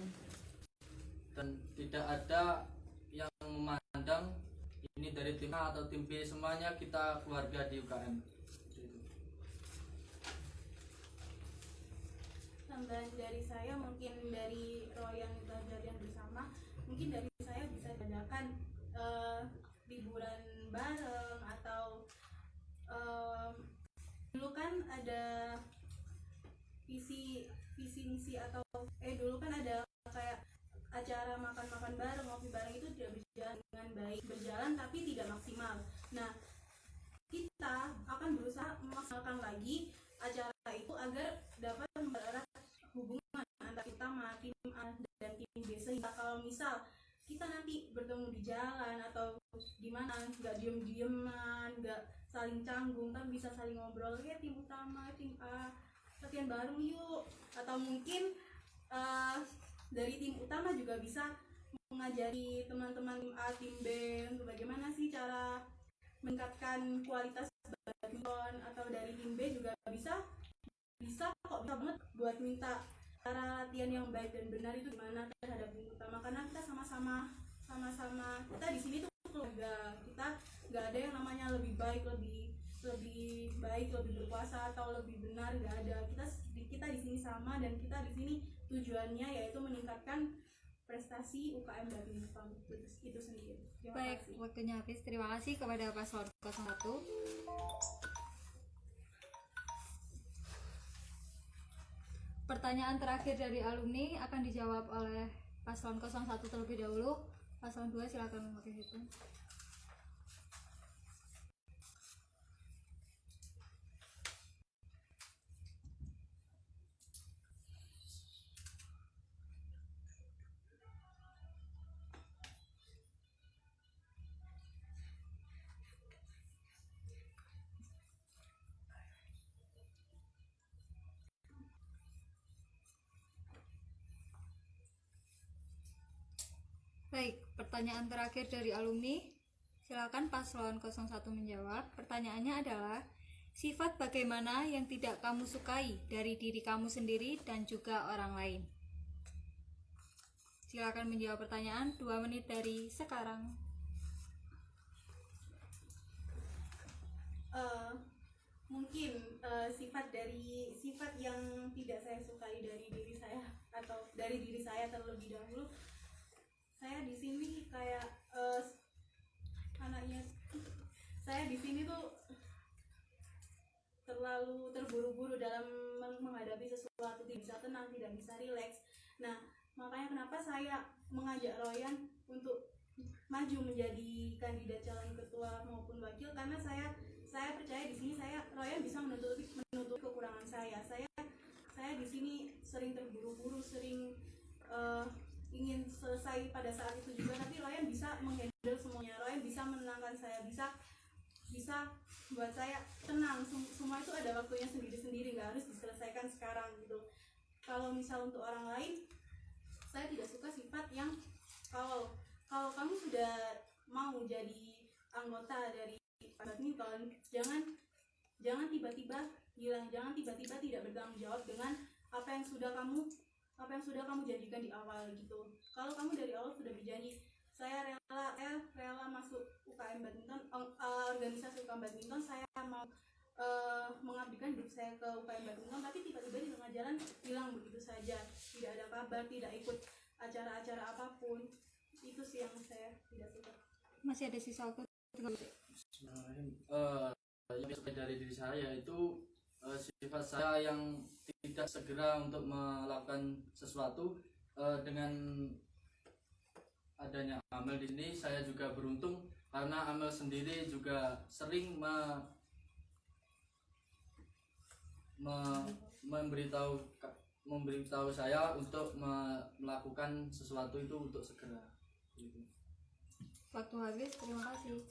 dan tidak ada yang memandang ini dari tim A atau tim B, semuanya kita keluarga di UKM. Tambahan dari saya, mungkin dari Royan Belajar Bersama, mungkin dari saya bisa diadakan liburan bareng atau dulu kan ada visi misi atau dulu kan ada kayak acara makan bareng, ngopi bareng, itu tidak berjalan dengan baik, berjalan tapi tidak maksimal. Nah, kita akan berusaha memaksimalkan lagi acara itu agar dapat mempererat hubungan antara kita sama tim A dan tim B, sehingga kalau misal kita nanti bertemu di jalan atau di mana, nggak diem-dieman, nggak saling canggung, kan bisa saling ngobrol, ya tim utama, tim A, latihan bareng yuk. Atau mungkin dari tim utama juga bisa mengajari teman-teman tim A, tim B untuk bagaimana sih cara meningkatkan kualitas badminton, atau dari tim B juga bisa kok, bisa banget buat minta cara latihan yang baik dan benar itu gimana terhadap tim utama, karena kita sama-sama kita di sini tuh keluarga, kita nggak ada yang namanya lebih baik, lebih berkuasa atau lebih benar, nggak ada. Kita di sini sama, dan kita di sini tujuannya yaitu meningkatkan prestasi UKM badminton itu sendiri. Baik, waktunya habis. Terima kasih kepada Paslon 01. Pertanyaan terakhir dari alumni akan dijawab oleh Paslon 01 terlebih dahulu. Paslon 2 silakan memakai hitung. Baik, pertanyaan terakhir dari alumni. Silakan Paslon 01 menjawab. Pertanyaannya adalah, sifat bagaimana yang tidak kamu sukai dari diri kamu sendiri dan juga orang lain? Silakan menjawab pertanyaan 2 menit dari sekarang. Mungkin sifat yang tidak saya sukai dari diri saya, atau dari diri saya terlebih dahulu, saya di sini kayak anaknya, saya di sini tuh terlalu terburu-buru dalam menghadapi sesuatu, tidak bisa tenang, tidak bisa rileks. Nah, makanya kenapa saya mengajak Royan untuk maju menjadi kandidat calon ketua maupun wakil, karena saya percaya di sini Royan bisa menutupi kekurangan saya. Saya di sini sering terburu-buru, sering ingin selesai pada saat itu juga, tapi Royan bisa menghandle semuanya. Royan bisa menenangkan saya, bisa buat saya tenang. Semua itu ada waktunya sendiri-sendiri, nggak harus diselesaikan sekarang gitu. Kalau misal untuk orang lain, saya tidak suka sifat yang kalau kamu sudah mau jadi anggota dari badminton, jangan tiba-tiba hilang, jangan tiba-tiba tidak bertanggung jawab dengan apa yang sudah kamu janjikan di awal gitu. Kalau kamu dari awal sudah berjanji, saya rela masuk UKM badminton, organisasi UKM badminton, saya mau mengabdikan hidup saya ke UKM badminton, tapi tiba-tiba di tengah jalan hilang begitu saja, tidak ada kabar, tidak ikut acara-acara apapun. Itu sih yang saya tidak suka. Masih ada sisa waktu 3 menit. Yang suka dari diri saya itu sifat saya yang tidak segera untuk melakukan sesuatu. Dengan adanya Amel di sini, saya juga beruntung karena Amel sendiri juga sering memberitahu saya untuk melakukan sesuatu itu untuk segera. Waktu habis, terima kasih.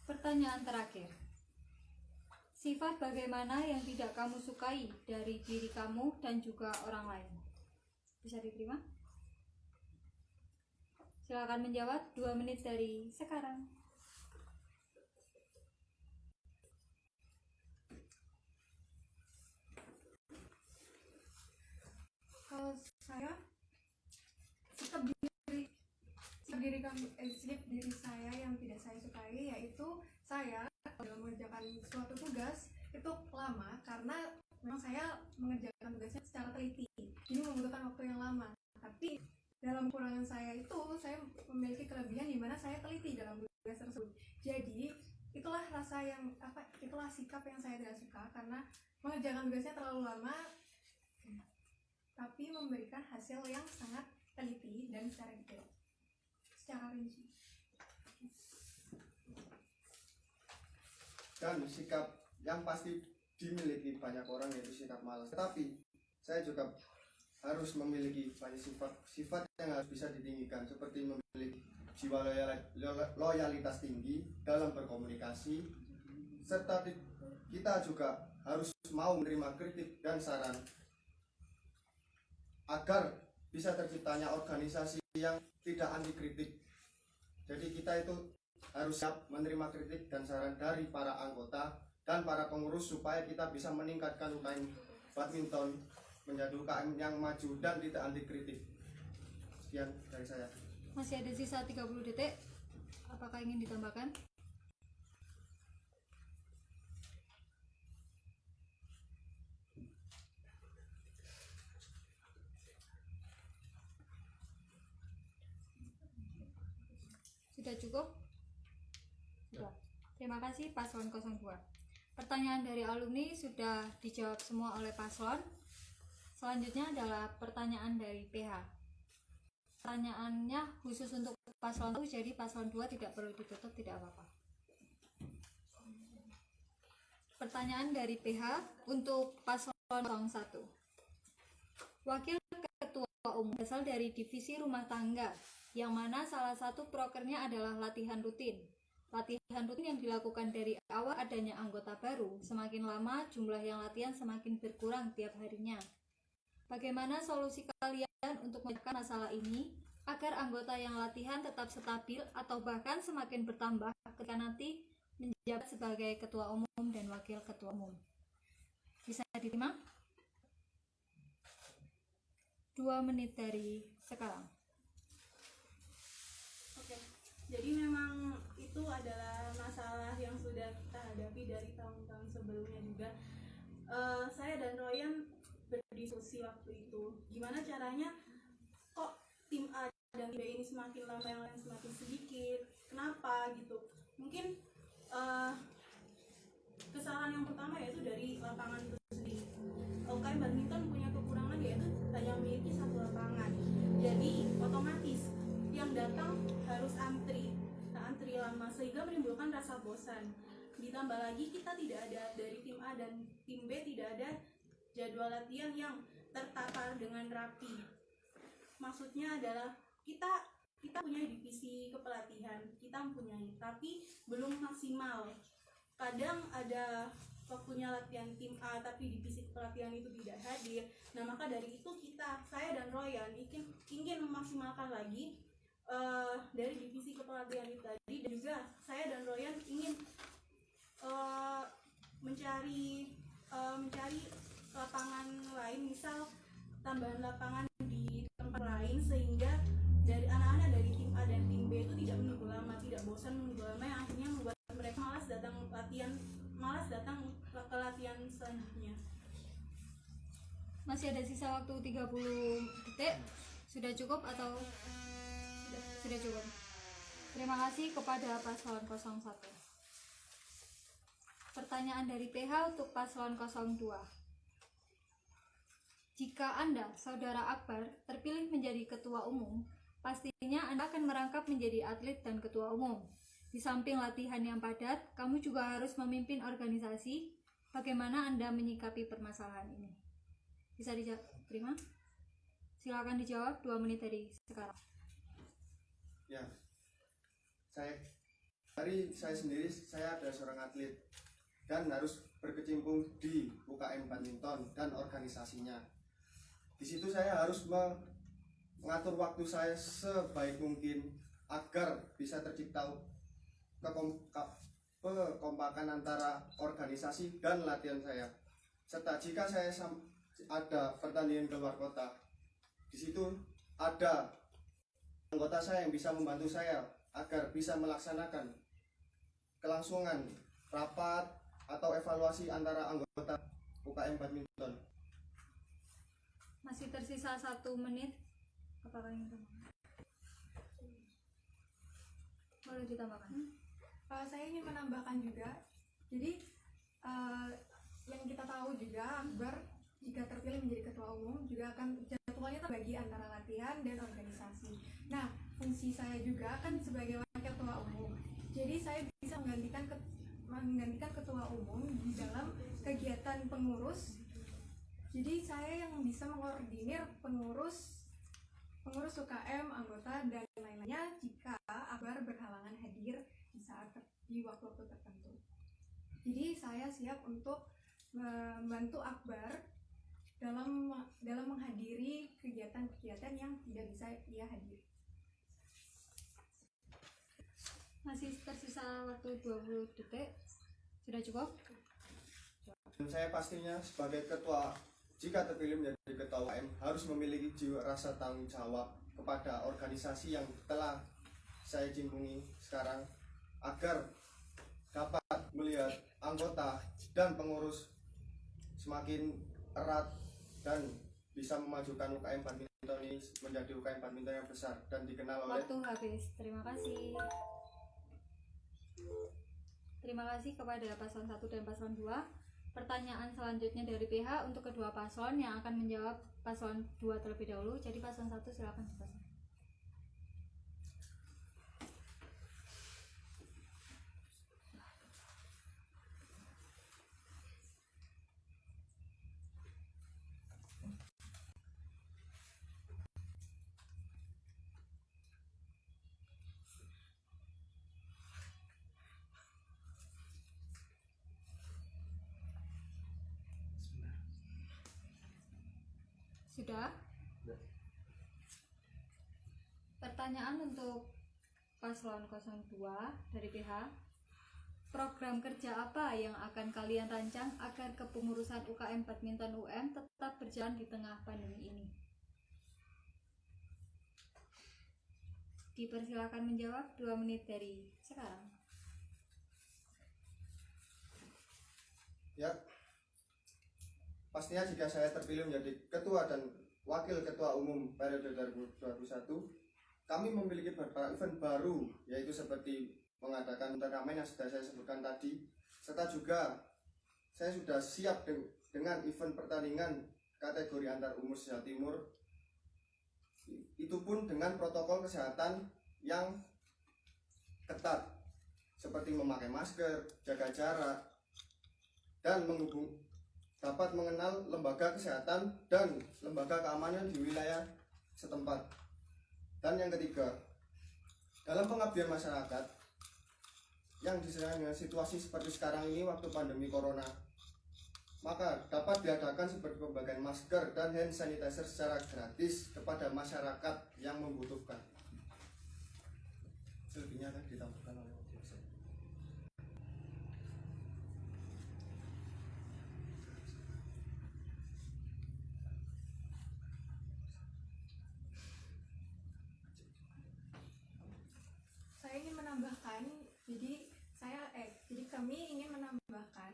Pertanyaan terakhir. Sifat bagaimana yang tidak kamu sukai dari diri kamu dan juga orang lain? Bisa diterima? Silakan menjawab 2 menit dari sekarang. Kalau saya sikap diri saya yang tidak saya sukai yaitu saya dalam mengerjakan suatu tugas itu lama karena memang saya mengerjakan tugasnya secara teliti, ini membutuhkan waktu yang lama. Tapi dalam kekurangan saya itu saya memiliki kelebihan di mana saya teliti dalam tugas tersebut. Jadi itulah itulah sikap yang saya tidak suka karena mengerjakan tugasnya terlalu lama tapi memberikan hasil yang sangat teliti dan secara detail, secara rinci. Dan sikap yang pasti dimiliki banyak orang yaitu sikap malas. Tetapi saya juga harus memiliki banyak sifat yang harus bisa ditinggikan, seperti memiliki jiwa loyalitas tinggi dalam berkomunikasi, serta kita juga harus mau menerima kritik dan saran agar bisa terciptanya organisasi yang tidak anti kritik. Jadi kita itu harus siap menerima kritik dan saran dari para anggota dan para pengurus supaya kita bisa meningkatkan UKM badminton menjadi UKM yang maju dan tidak anti kritik. Sekian dari saya. Masih ada sisa 30 detik. Apakah ingin ditambahkan? Sudah cukup? Sudah. Terima kasih paslon 02. Pertanyaan dari alumni sudah dijawab semua oleh paslon. Selanjutnya adalah pertanyaan dari PH. Pertanyaannya khusus untuk paslon 1, jadi paslon 2 tidak perlu ditutup, tidak apa-apa. Pertanyaan dari PH untuk paslon 01. Wakil ketua umum berasal dari divisi rumah tangga, yang mana salah satu prokernya adalah latihan rutin. Latihan rutin yang dilakukan dari awal adanya anggota baru, semakin lama jumlah yang latihan semakin berkurang tiap harinya. Bagaimana solusi kalian untuk memecahkan masalah ini agar anggota yang latihan tetap stabil atau bahkan semakin bertambah ketika nanti menjabat sebagai ketua umum dan wakil ketua umum? Bisa diterima? 2 menit dari sekarang. Oke, jadi memang itu adalah masalah yang sudah kita hadapi dari tahun-tahun sebelumnya juga. Saya dan Royan berdiskusi waktu itu, gimana caranya kok tim A dan tim B ini semakin lama yang lain semakin sedikit, kenapa gitu. Mungkin kesalahan yang pertama yaitu dari lapangan itu sendiri. UKM badminton punya kekurangan yaitu hanya memiliki satu lapangan, jadi otomatis yang datang harus antri lama sehingga menimbulkan rasa bosan. Ditambah lagi kita tidak ada dari tim A dan tim B tidak ada jadwal latihan yang tertata dengan rapi. Maksudnya adalah kita punya divisi kepelatihan, kita mempunyai, tapi belum maksimal. Kadang ada waktunya latihan tim A tapi divisi kepelatihan itu tidak hadir. Nah, maka dari itu saya dan Royan ingin memaksimalkan lagi dari divisi kepelatihan itu tadi, dan juga saya dan Royan ingin mencari lapangan lain, misal tambahan lapangan di tempat lain, sehingga dari anak-anak dari tim A dan tim B itu tidak menunggu lama, tidak bosan menunggu lama, yang akhirnya membuat mereka malas datang ke latihan selanjutnya. Masih ada sisa waktu 30 detik. Sudah cukup atau sudah cukup? Terima kasih kepada paslon 01. Pertanyaan dari PH untuk paslon 02. Jika Anda, Saudara Akbar, terpilih menjadi ketua umum, pastinya Anda akan merangkap menjadi atlet dan ketua umum. Di samping latihan yang padat, kamu juga harus memimpin organisasi. Bagaimana Anda menyikapi permasalahan ini? Bisa diterima? Silakan dijawab 2 menit dari sekarang. Ya, saya sendiri, saya adalah seorang atlet dan harus berkecimpung di UKM badminton dan organisasinya. Di situ saya harus mengatur waktu saya sebaik mungkin agar bisa tercipta kekompakan antara organisasi dan latihan saya. Serta jika saya ada pertandingan keluar kota, di situ ada anggota saya yang bisa membantu saya agar bisa melaksanakan kelangsungan rapat atau evaluasi antara anggota UKM badminton. Masih tersisa 1 menit. Apakah ingin tambahkan? Boleh ditambahkan? Saya ingin menambahkan juga, jadi yang kita tahu juga Akbar jika terpilih menjadi ketua umum juga akan jadwalnya terbagi antara latihan dan organisasi. Nah, fungsi saya juga kan sebagai wakil ketua umum, jadi saya bisa menggantikan ketua umum di dalam kegiatan pengurus. Jadi saya yang bisa mengkoordinir pengurus UKM, anggota dan lain-lainnya jika Akbar berhalangan hadir di waktu-waktu tertentu. Jadi saya siap untuk membantu Akbar dalam menghadiri kegiatan-kegiatan yang tidak bisa ia hadiri. Masih tersisa waktu 20 detik. Sudah cukup? Dan saya pastinya sebagai ketua, jika terpilih menjadi ketua UKM, harus memiliki jiwa rasa tanggung jawab kepada organisasi yang telah saya cimpungi sekarang, agar dapat melihat anggota dan pengurus semakin erat dan bisa memajukan UKM badminton ini menjadi UKM badminton yang besar dan dikenal oleh. Waktu habis. Terima kasih. Terima kasih kepada paslon 1 dan paslon 2. Pertanyaan selanjutnya dari PH untuk kedua paslon yang akan menjawab paslon 2 terlebih dahulu. Jadi paslon 1 silakan paslon. Sudah? Pertanyaan untuk paslon 02 dari PH. Program kerja apa yang akan kalian rancang agar kepengurusan UKM Badminton UM tetap berjalan di tengah pandemi ini? Dipersilakan menjawab 2 menit dari sekarang. Ya, pastinya jika saya terpilih menjadi ketua dan wakil ketua umum periode 2021, kami memiliki beberapa event baru, yaitu seperti mengadakan turnamen yang sudah saya sebutkan tadi, serta juga saya sudah siap dengan event pertandingan kategori antar umur Jawa Timur. Itu pun dengan protokol kesehatan yang ketat, seperti memakai masker, jaga jarak, dan dapat mengenal lembaga kesehatan dan lembaga keamanan di wilayah setempat. Dan yang ketiga, dalam pengabdian masyarakat yang diserang dengan situasi seperti sekarang ini waktu pandemi corona, maka dapat diadakan seperti pembagian masker dan hand sanitizer secara gratis kepada masyarakat yang membutuhkan. Selebihnya akan ditambahkan oleh wakil saya. Saya ingin menambahkan, jadi kami ingin menambahkan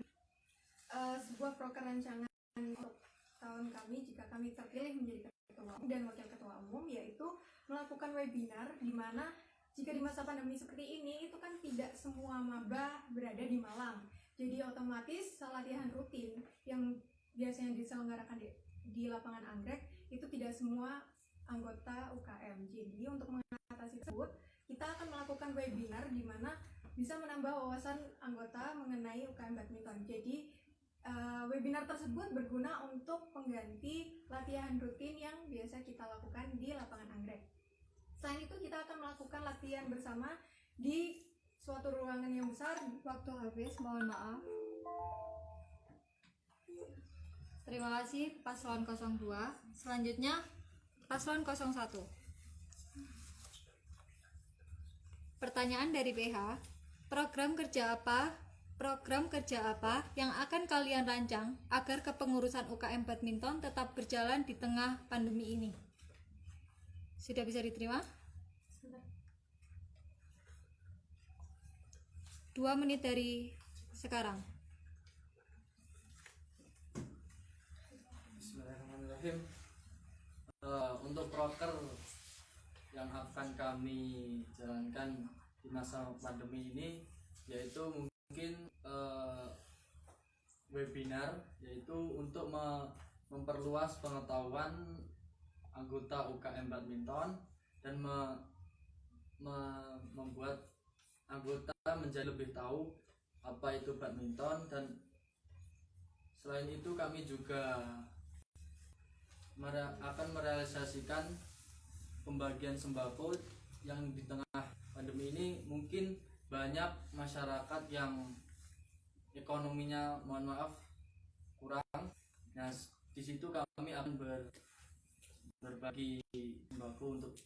sebuah proker rancangan untuk tahun kami jika kami terpilih menjadi ketua umum dan wakil ketua umum, yaitu melakukan webinar di mana jika di masa pandemi seperti ini itu kan tidak semua maba berada di Malang, jadi otomatis latihan rutin yang biasanya diselenggarakan di lapangan anggrek itu tidak semua anggota UKM. Jadi untuk mengatasi tersebut, kita akan melakukan webinar di mana bisa menambah wawasan anggota mengenai UKM badminton. Jadi webinar tersebut berguna untuk pengganti latihan rutin yang biasa kita lakukan di lapangan anggrek. Selain itu, kita akan melakukan latihan bersama di suatu ruangan yang besar. Waktu habis, mohon maaf. Terima kasih paslon 02. Selanjutnya paslon 01. Pertanyaan dari PH. Program kerja apa yang akan kalian rancang agar kepengurusan UKM badminton tetap berjalan di tengah pandemi ini? Sudah bisa diterima? 2 menit dari sekarang. Bismillahirrahmanirrahim. Untuk proker yang akan kami jalankan di masa pandemi ini yaitu mungkin webinar, yaitu untuk memperluas pengetahuan anggota UKM badminton dan membuat anggota menjadi lebih tahu apa itu badminton. Dan selain itu kami juga akan merealisasikan pembagian sembako yang di tengah pandemi ini mungkin banyak masyarakat yang ekonominya mohon maaf kurang. Nah, di situ kami akan berbagi sembako untuk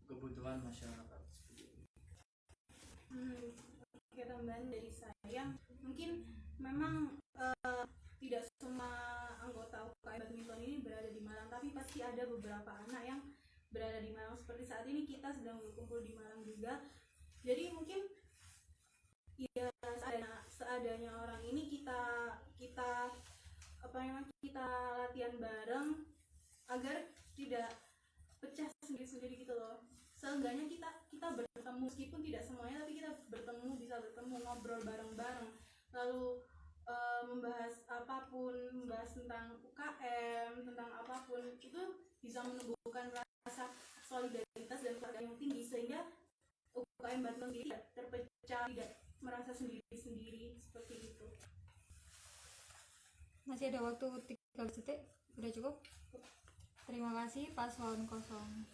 kebutuhan masyarakat. Oke, tambahan dari saya, mungkin memang tidak semua anggota UKM badminton ini berada di Malang, tapi pasti ada beberapa anak yang berada di Malang. Seperti saat ini kita sedang berkumpul di Malang juga. Jadi mungkin ya seadanya orang ini kita latihan bareng agar tidak pecah sendiri-sendiri gitu loh. Seenggaknya kita bertemu, meskipun tidak semuanya, tapi kita bisa bertemu, ngobrol bareng-bareng, lalu membahas apapun, membahas tentang UKM, tentang apapun, itu bisa menumbuhkan rasa solidaritas dan keluarga yang tinggi, sehingga UKM badminton tidak terpecah, tidak merasa sendiri-sendiri seperti itu. Masih ada waktu 3 detik. Udah cukup? Terima kasih paslon 01.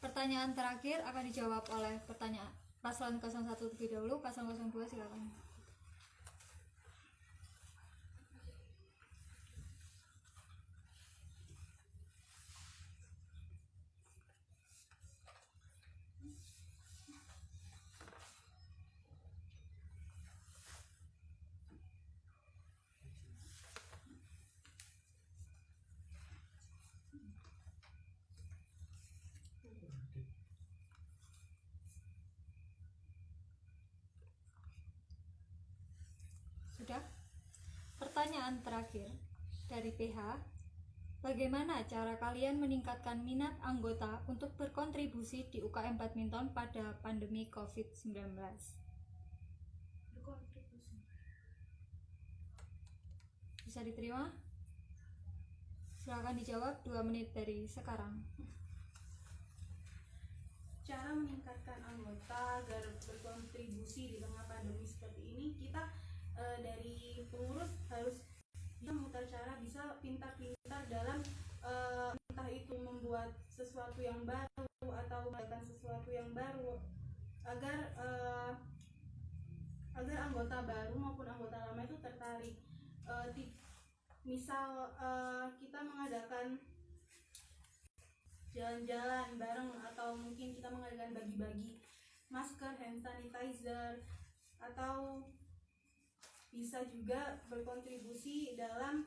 Pertanyaan terakhir akan dijawab oleh pertanyaan paslon 01 terlebih dahulu. Paslon 02 silakan. Sudah? Pertanyaan terakhir dari PH. Bagaimana cara kalian meningkatkan minat anggota untuk berkontribusi di UKM badminton pada pandemi COVID-19? Bisa diterima? Silakan dijawab 2 menit dari sekarang. Cara meningkatkan anggota agar berkontribusi di tengah pandemi seperti ini, kita dari pengurus harus bisa memutar cara, bisa pintar-pintar dalam entah itu membuat sesuatu yang baru atau melakukan sesuatu yang baru agar anggota baru maupun anggota lama itu tertarik. Misal kita mengadakan jalan-jalan bareng, atau mungkin kita mengadakan bagi-bagi masker, hand sanitizer, atau bisa juga berkontribusi dalam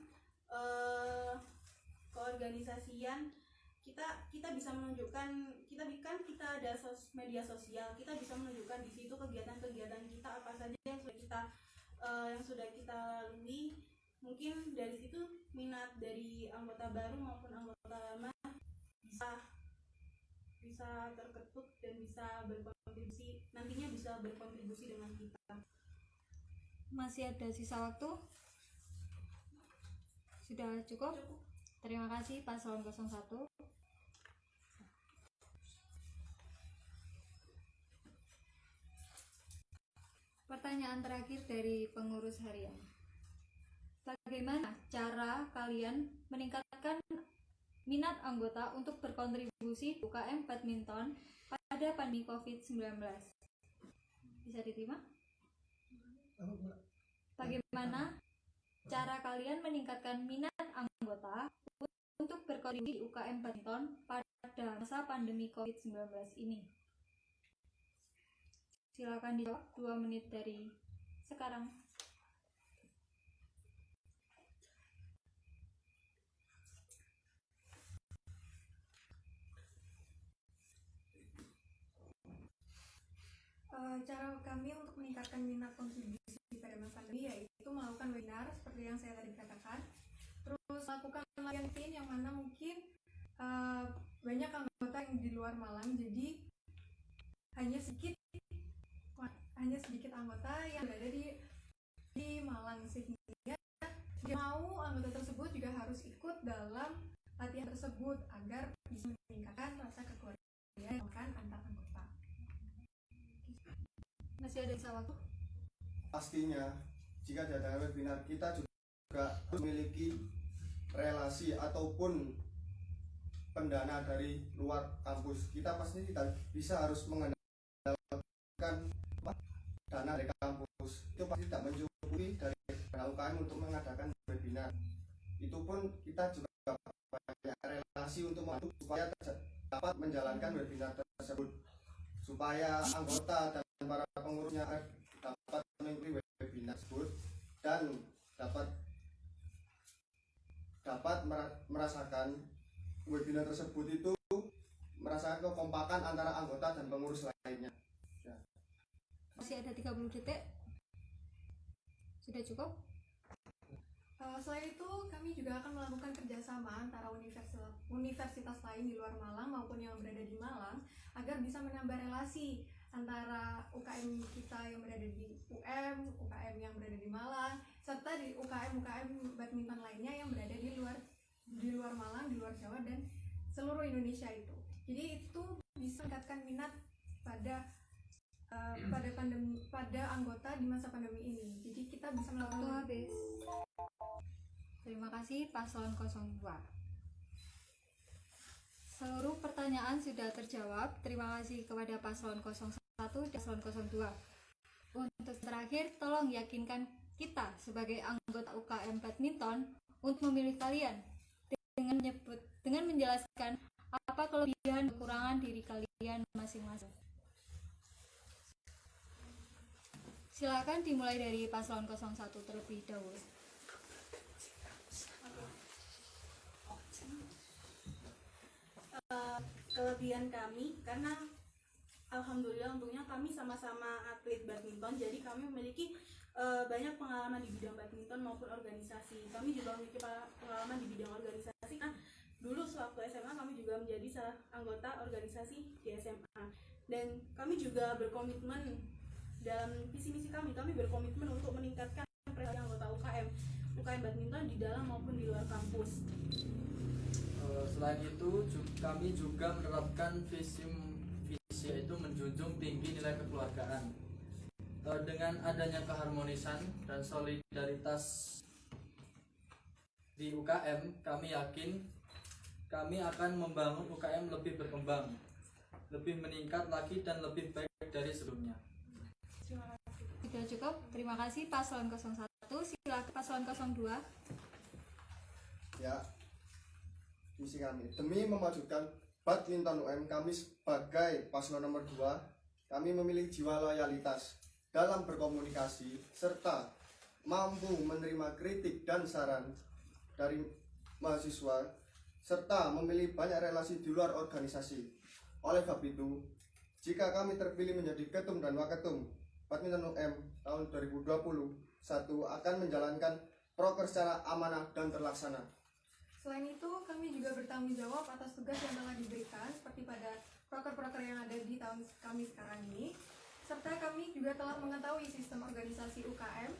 keorganisasian. Kita bisa menunjukkan, kita ada media sosial, kita bisa menunjukkan di situ kegiatan-kegiatan kita apa saja yang sudah kita lalui. Mungkin dari situ minat dari anggota baru maupun anggota lama bisa terketuk dan bisa berkontribusi, nantinya bisa berkontribusi dengan kita. Masih ada sisa waktu? Sudah cukup? Terima kasih paslon 01. Pertanyaan terakhir dari pengurus harian. Bagaimana cara kalian meningkatkan minat anggota untuk berkontribusi UKM badminton pada ada pandemi COVID-19. Bisa diterima? Bagaimana cara kalian meningkatkan minat anggota untuk berkontribusi di UKM badminton pada masa pandemi COVID-19 ini? Silakan dijawab 2 menit dari sekarang. Cara kami untuk meningkatkan minat kontribusi pada masa pandemi yaitu melakukan webinar seperti yang saya tadi katakan, terus melakukan latihan rutin yang mana mungkin banyak anggota yang di luar Malang, jadi hanya sedikit anggota yang berada di Malang, sehingga jika mau anggota tersebut juga harus ikut dalam latihan tersebut agar bisa meningkatkan rasa kekeluargaan antar anggota. Masih ada sisa waktu? Pastinya, jika diadakan webinar, kita juga memiliki relasi ataupun pendana dari luar kampus. Kita pasti bisa harus mengandalkan dana dari kampus. Itu pasti tidak mencukupi dari dana UKM untuk mengadakan webinar. Itu pun kita juga punya relasi untuk membantu supaya dapat menjalankan webinar tersebut, supaya anggota dan para pengurusnya dapat mengikuti webinar tersebut dan dapat merasakan webinar tersebut itu merasakan kekompakan antara anggota dan pengurus lainnya. Ya. Masih ada 30 detik. Sudah cukup? Selain itu, kami juga akan melakukan kerjasama antara universitas lain di luar Malang maupun yang berada di Malang agar bisa menambah relasi antara UKM kita yang berada di UM, UKM yang berada di Malang, serta di UKM badminton lainnya yang berada di luar Malang, di luar Jawa dan seluruh Indonesia itu. Jadi itu bisa meningkatkan minat pada anggota di masa pandemi ini. Jadi kita bisa Waktu melakukan habis. Terima kasih Paslon 02. Seluruh pertanyaan sudah terjawab. Terima kasih kepada Paslon 01 dan Paslon 02. Untuk terakhir, tolong yakinkan kita sebagai anggota UKM badminton untuk memilih kalian dengan menjelaskan apa kelebihan dan kekurangan diri kalian masing-masing. Silakan dimulai dari Paslon 01 terlebih dahulu. Kelebihan kami, karena alhamdulillah untungnya kami sama-sama atlet badminton, jadi kami memiliki banyak pengalaman di bidang badminton maupun organisasi. Kami juga memiliki pengalaman di bidang organisasi. Nah, dulu sewaktu SMA kami juga menjadi salah anggota organisasi di SMA, dan kami juga berkomitmen dalam visi misi kami berkomitmen untuk meningkatkan prestasi anggota UKM badminton di dalam maupun di luar kampus. Selain itu, kami juga menerapkan visi yaitu menjunjung tinggi nilai kekeluargaan. Dengan adanya keharmonisan dan solidaritas di UKM, kami yakin kami akan membangun UKM lebih berkembang, lebih meningkat lagi dan lebih baik dari sebelumnya. Sudah cukup. Terima kasih Paslon 01. Silakan Paslon 02. Ya, misi kami demi memajukan badminton UM, kami sebagai paslon nomor 2, kami memiliki jiwa loyalitas dalam berkomunikasi serta mampu menerima kritik dan saran dari mahasiswa serta memiliki banyak relasi di luar organisasi. Oleh sebab itu, jika kami terpilih menjadi ketum dan waketum badminton UM tahun 2021 akan menjalankan proker secara amanah dan terlaksana. Selain itu, kami juga bertanggung jawab atas tugas yang telah diberikan seperti pada proker-proker yang ada di tahun kami sekarang ini, serta kami juga telah mengetahui sistem organisasi UKM,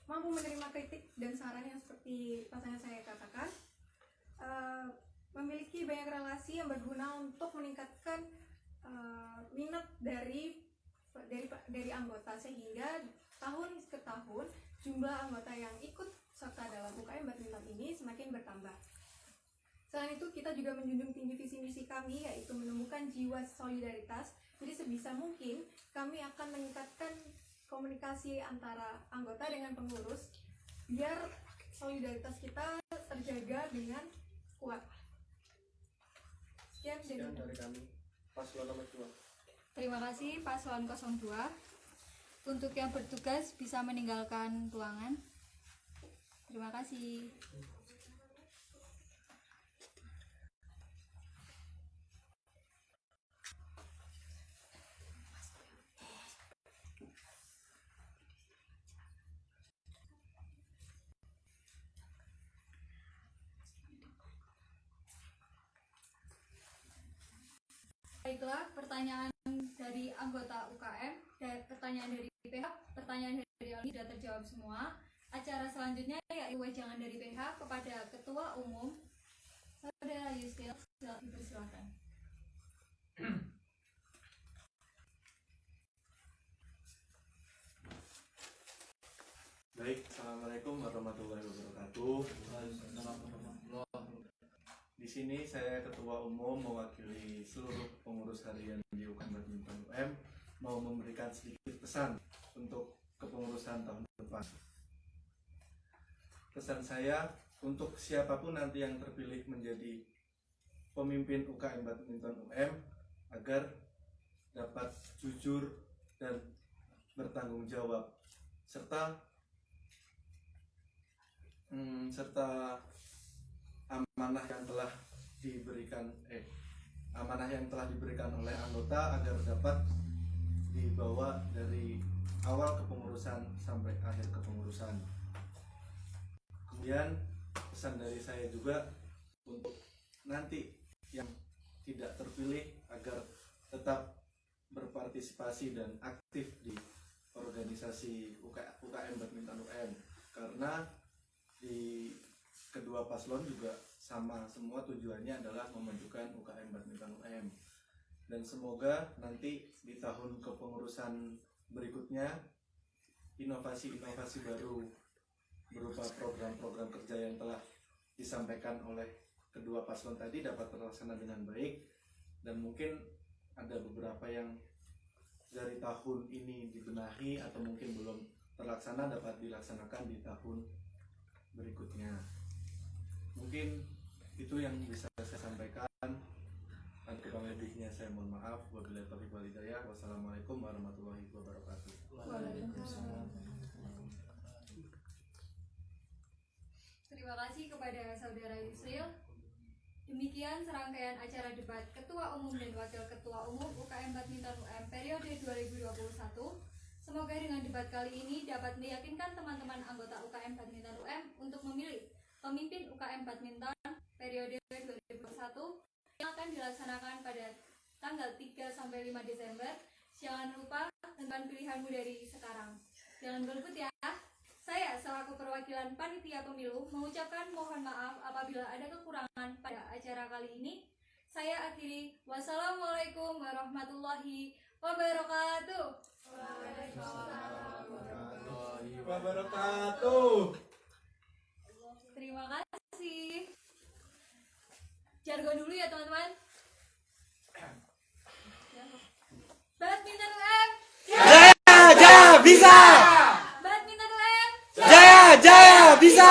mampu menerima kritik dan saran yang seperti pasangan saya katakan, memiliki banyak relasi yang berguna untuk meningkatkan minat dari anggota, sehingga tahun ke tahun jumlah anggota yang ikut serta dalam UKM badminton ini semakin bertambah. Selain itu, kita juga menjunjung tinggi visi misi kami, yaitu menumbuhkan jiwa solidaritas. Jadi sebisa mungkin kami akan meningkatkan komunikasi antara anggota dengan pengurus biar solidaritas kita terjaga dengan kuat. Sekian Sekian dari dari kami. Paslon nomor 2. Terima kasih Paslon 02. Untuk yang bertugas bisa meninggalkan ruangan. Terima kasih. Baiklah, pertanyaan dari anggota UKM, dan pertanyaan dari PH, pertanyaan dari alumni sudah terjawab semua. Acara selanjutnya yaitu wejangan dari PH kepada Ketua Umum, Saudara Yusril, dipersilakan. Baik, Assalamualaikum warahmatullahi wabarakatuh. Di sini saya Ketua Umum mewakili seluruh pengurus harian di UKM Badminton UM mau memberikan sedikit pesan untuk kepengurusan tahun depan. Pesan saya untuk siapapun nanti yang terpilih menjadi pemimpin UKM Badminton UM agar dapat jujur dan bertanggung jawab serta amanah yang telah diberikan oleh anggota agar dapat dibawa dari awal kepengurusan sampai akhir kepengurusan. Kemudian pesan dari saya juga untuk nanti yang tidak terpilih agar tetap berpartisipasi dan aktif di organisasi UKM Badminton UM, karena di kedua paslon juga sama, semua tujuannya adalah memajukan UKM Badminton UM. Dan semoga nanti di tahun kepengurusan berikutnya inovasi-inovasi baru berupa program-program kerja yang telah disampaikan oleh kedua paslon tadi dapat terlaksana dengan baik, dan mungkin ada beberapa yang dari tahun ini dibenahi atau mungkin belum terlaksana dapat dilaksanakan di tahun berikutnya. Mungkin itu yang bisa saya sampaikan. Dan kurang lebihnya saya mohon maaf. Wabillahi taufiq wal hidayah. Wassalamualaikum warahmatullahi wabarakatuh. Terima kasih kepada Saudara Yusril. Demikian serangkaian acara debat Ketua Umum dan Wakil Ketua Umum UKM Badminton UM periode 2021. Semoga dengan debat kali ini dapat meyakinkan teman-teman anggota UKM Badminton UM untuk memilih pemimpin UKM Badminton periode 2021 yang akan dilaksanakan pada tanggal 3-5 Desember. Jangan lupa tentukan pilihanmu dari sekarang. Jangan golput ya. Saya selaku perwakilan panitia pemilu mengucapkan mohon maaf apabila ada kekurangan pada acara kali ini. Saya akhiri. Wassalamualaikum warahmatullahi wabarakatuh. Wabarakatuh. Terima kasih. Jargon dulu ya teman-teman. Badminton UM. Jaya bisa. Badminton UM. Jaya bisa.